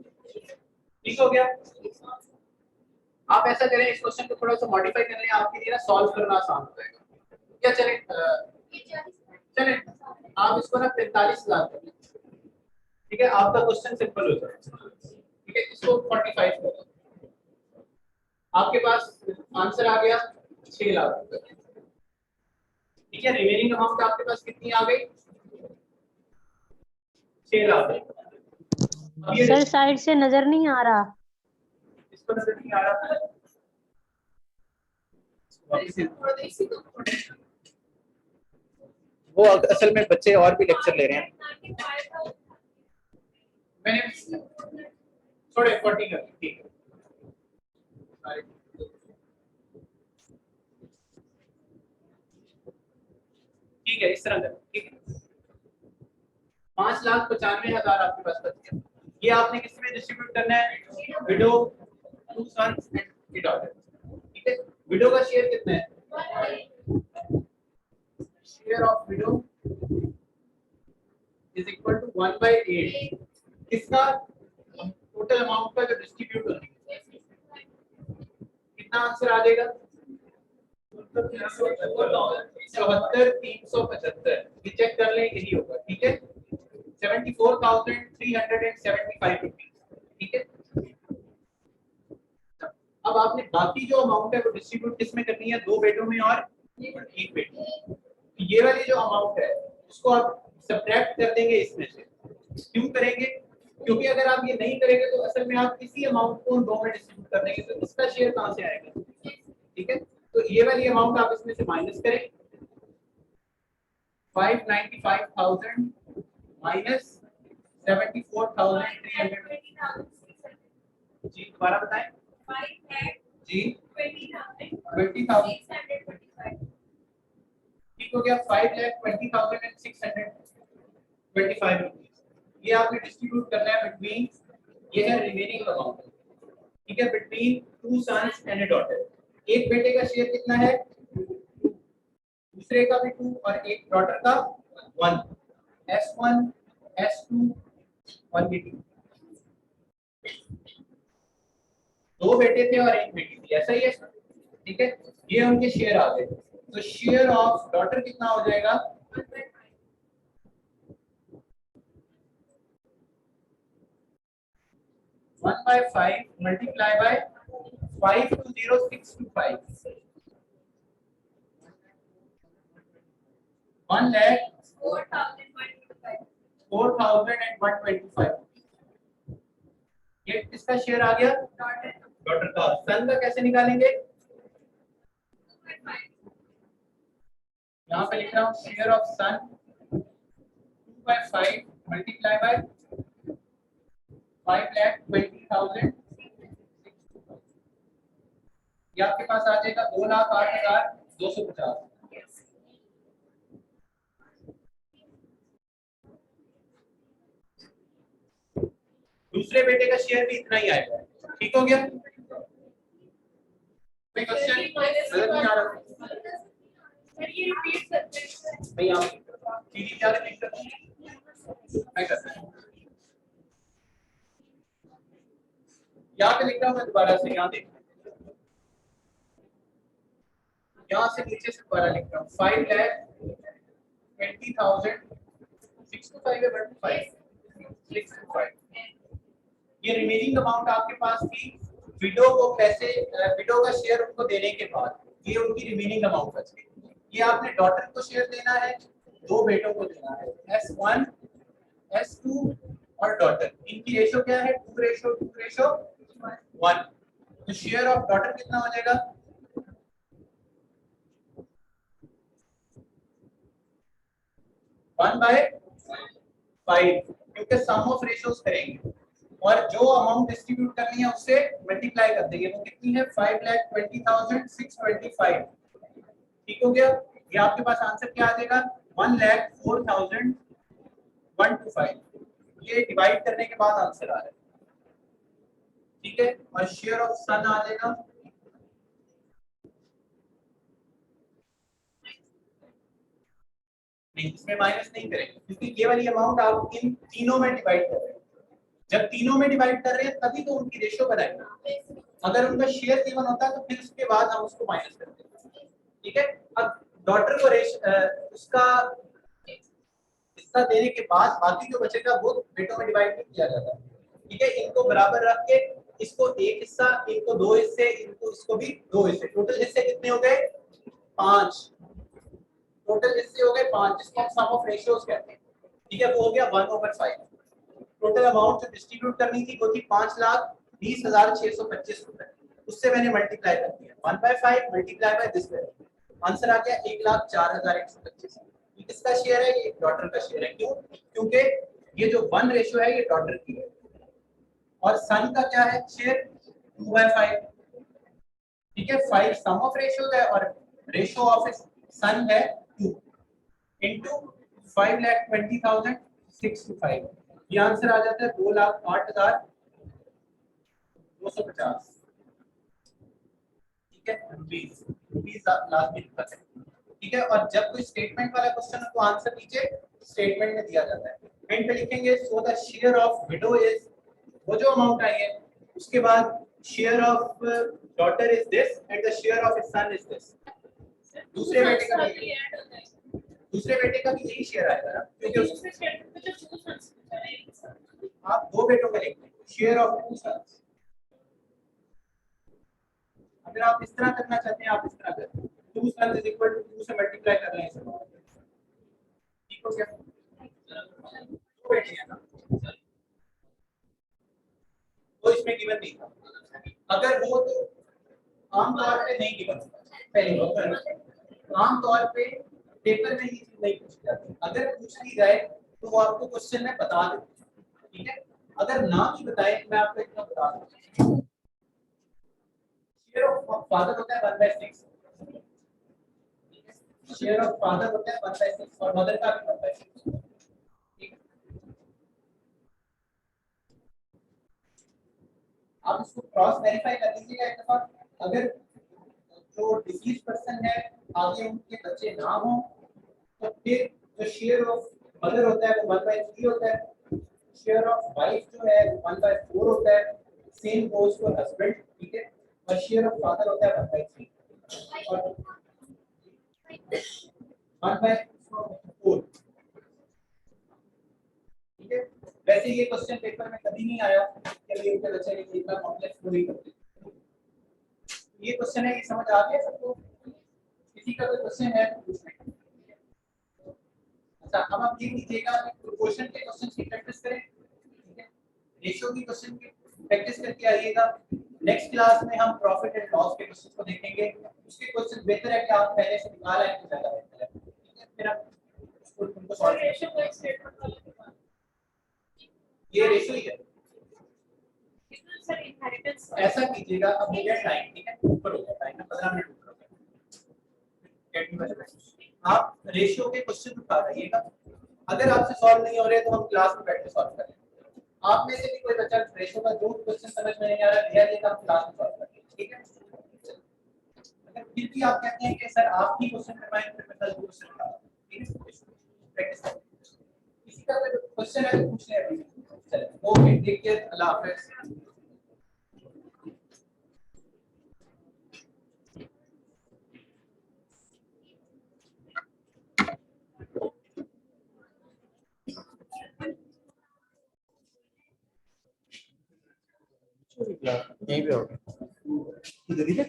ठीक हो गया। आप ऐसा करें, इस क्वेश्चन को थोड़ा सा मॉडिफाई कर लें, आपके लिए ना सॉल्व करना आसान हो जाएगा। क्या चले चले आप इसको ना 45,000 कर लें, ठीक है। आपका क्वेश्चन सिंपल हो जाएगा, ठीक है। इसको 45 कर लें, आपके पास आंसर आ गया 6 लाख रुपए, ठीक है। रिमेनिंग अमाउंट आपके पास कितनी आ गई? 6 लाख। सर साइड से नजर नहीं आ रहा। इसको नजर नहीं आ रहा था? वो असल में बच्चे और भी लेक्चर ले रहे हैं, मैंने थोड़े 40 कर, ठीक है। ठीक है, इस तरह कर, ठीक है। 5,95,000 आपके पास बच गया। ये आपने किस में डिस्ट्रीब्यूट करना है? Widow, two sons and daughter, ठीक है। विडो का शेयर कितना है? Share of widow is equal to 1/8 किसका? टोटल अमाउंट का जो डिस्ट्रीब्यूट होने का। कितना आंसर आ जाएगा? 74,375, ये चेक कर लें, यही होगा, ठीक है। 74,375 रुपीज, ठीक है। अब आपने बाकी जो अमाउंट है वो डिस्ट्रीब्यूट किस में करनी है? 2 बेटों में और एक बेटे में। ये वाली जो अमाउंट है उसको आप सब्ट्रैक्ट कर देंगे इसमें से। क्यों करेंगे? क्योंकि अगर आप ये नहीं करेंगे तो असल में आप इसी अमाउंट को 2 में डिस्ट्रीब्यूट कर देंगे, तो इसका शेयर कहां से आएगा? ठीक है, तो ये वाली अमाउंट आप इसमें से माइनस करें, 595,000 माइनस 74,300। जी दोबारा बताएं। जी 20,000, ठीक हो गया। 5,20,625 रुपीज, ये आपने डिस्ट्रीब्यूट करना है बिटवीन, ये है रिमेनिंग अमाउंट, ठीक है, between two sons and a daughter. एक बेटे का शेयर कितना है? दूसरे का भी 2 और एक डॉटर का 1, S1 S2 1 बेटी, 2 बेटे थे और एक बेटी थी, ऐसा ही है, ठीक है। ये उनके शेयर आ गए, तो शेयर ऑफ डॉटर कितना हो जाएगा? 1/5 मल्टीप्लाई बाय 520,625, 1 lakh 4,125 4,125। ये किसका शेयर आ गया? डॉटर डॉटर का। सन का कैसे निकालेंगे? 2.5 यहाँ पे लिख रहा हूँ share of son 2/5 multiply by 5,20,000। ये आपके पास आ जाएगा 2,08,250। दूसरे बेटे का शेयर भी इतना ही आएगा। ठीक हो गया? कोई क्वेश्चन नजर नहीं आ रहा? सर ये रिपीट करते हैं भाई आप सीधी क्या रिपीट करते हैं? मैं करता हूं। यहाँ पे लिख रहा हूँ मैं दोबारा से, यहाँ देखो, यहाँ से नीचे से दोबारा लिख रहा हूँ 5,20,000 6 to 5 है, but 5 6 to 5। ये रिमेनिंग अमाउंट आपके पास थी विडो को पैसे, विडो का शेयर उनको देने के बाद, ये उनकी रिमेनिंग अमाउंट बच गई। ये आपने डॉटर को शेयर देना है, दो बेटों को देना है, S1 S2 और डॉटर। इनकी रेशो क्या है? 2:1। तो शेयर ऑफ डॉटर कितना हो जाएगा? 1/5, क्योंकि सम ऑफ रेशोज करेंगे और जो अमाउंट डिस्ट्रीब्यूट करनी है उससे मल्टीप्लाई कर देंगे। वो कितनी है? 5,20,625। ठीक हो गया? ये आपके पास आंसर क्या आ जाएगा? 1,04,125। ये डिवाइड करने के बाद आंसर आ रहा है। ठीक है? और शेयर ऑफ सन आ जाएगा नहीं, इसमें माइनस नहीं करेंगे क्योंकि ये वाली अमाउंट आप इन तीनों में डिवाइड कर रहे हैं। जब तीनों में डिवाइड कर रहे हैं तभी तो उनकी रेशो बनाएंगे। अगर उनका शेयर गिवन होता तो फिर उसके बाद हम उसको माइनस करते हैं। ठीक है? अब डॉटर को उसका हिस्सा देने के बाद बाकी जो बचेगा वो बेटों में डिवाइड नहीं किया जाता। ठीक है? इनको बराबर रख के इसको एक हिस्सा, इनको दो हिस्से, इनको इसको भी दो हिस्से। टोटल हिस्से कितने हो गए? 5। टोटल हिस्से हो गए 5, जिसको हम सम ऑफ रेशियोज कहते हैं। ठीक है? वो हो गया 1/5। टोटल अमाउंट जो डिस्ट्रीब्यूट करनी थी वो थी 5,20,625 रुपए। उससे मैंने मल्टीप्लाई कर दिया 1/5 multiply by this value. Answer आ गया 1,04,125। ये किसका शेयर है? ये डॉटर का शेयर है। क्यों? क्योंकि ये जो 1 रेशियो है ये डॉटर की है और सन का क्या है शेयर? 2/5। ठीक है? 5 सम ऑफ रेशियोज है और रेशियो ऑफ सन है 2 इनटू 5,20,625। ये आंसर आ जाता है 2,08,250। ठीक है? रुपीज लास्ट में लिखा है। ठीक है? और जब कोई स्टेटमेंट वाला क्वेश्चन है तो आंसर नीचे स्टेटमेंट में दिया जाता है। एंड पे लिखेंगे so the share of widow is, वो जो अमाउंट आई है, उसके बाद share of daughter is this and the share of son is this. दूसरे बेटे का भी, दूसरे बेटे का भी यही शेयर आएगा ना, क्योंकि दूसरे स्टेटमेंट में जो 2 सन्स बचा है एक साथ। आप दो बेटों का लिखते हैं शेयर ऑफ 2 सन्स। अगर आप इस तरह करना चाहते हैं आप इस तरह करें, 2 सन्स इज इक्वल टू 2 से मल्टीप्लाई कर रहे हैं सब। ठीक हो गया? दो बेटे हैं ना, तो इसमें गिवन नहीं था। अगर वो तो आमतौर पे नहीं गिवन होता, पहली बात आमतौर पे पेपर में ये चीज नहीं पूछी जाती। अगर पूछ ली जाए तो वो आपको क्वेश्चन में बता देते। ठीक है? अगर ना भी बताए मैं आपको इतना बता दूं, शेयर ऑफ फादर होता है 1/6। शेयर ऑफ फादर होता है 1/6 और मदर का भी 1/6। ठीक है? आप इसको क्रॉस वेरीफाई कर लीजिएगा एक दफा। अगर जो डिसीज पर्सन है आगे उनके बच्चे ना हो तो फिर जो शेयर ऑफ मदर होता है वो 1/3 होता है। शेयर ऑफ वाइफ जो है वो 1/4 होता है। Same goes for husband. ठीक है? और शेयर ऑफ फादर होता है 1/3 और 1/4। ठीक है? वैसे ये क्वेश्चन पेपर में कभी नहीं आया कि अभी उनके बच्चे ने इतना कॉम्प्लेक्स नहीं करते। ये क्वेश्चन है, ये समझ आ गया सबको? किसी का कोई क्वेश्चन है तो पूछ लें। अच्छा, अब आप ये कीजिएगा प्रोपोर्शन के क्वेश्चन की प्रैक्टिस करें, ठीक है, रेशियो की क्वेश्चन की प्रैक्टिस करके आइएगा। नेक्स्ट क्लास में हम प्रॉफिट एंड लॉस के क्वेश्चन को देखेंगे। उसके क्वेश्चन बेहतर है कि आप पहले से निकाल आए तो ज्यादा बेहतर है, ठीक है, फिर आप उसको उनको सर सॉल्व रेशियो को एक स्टेटमेंट वाले के बाद ये रेशियो ही है। कितना सर इनहेरिटेंस ऐसा कीजिएगा, अब हो गया टाइम, ठीक है, ऊपर हो गया टाइम, 15 मिनट ऊपर हो गया। आप रेशियो के क्वेश्चन उठा रहिएगा, अगर आपसे सॉल्व नहीं हो रहे तो हम क्लास में बैठ के सॉल्व करेंगे। आप में से भी कोई बच्चा रेशियो का जो क्वेश्चन समझ में नहीं आ रहा दिया लेगा, हम क्लास में सॉल्व करेंगे, ठीक है। अगर फिर भी आप कहते हैं कि सर आप ही क्वेश्चन करवाएं तो मैं कल क्वेश्चन करा, ठीक है, प्रैक्टिस करें। किसी का कोई क्वेश्चन है तो पूछ ले अभी। चलिए, ओके, टेक केयर, अल्लाह हाफिज़। यहीं पे हो गया।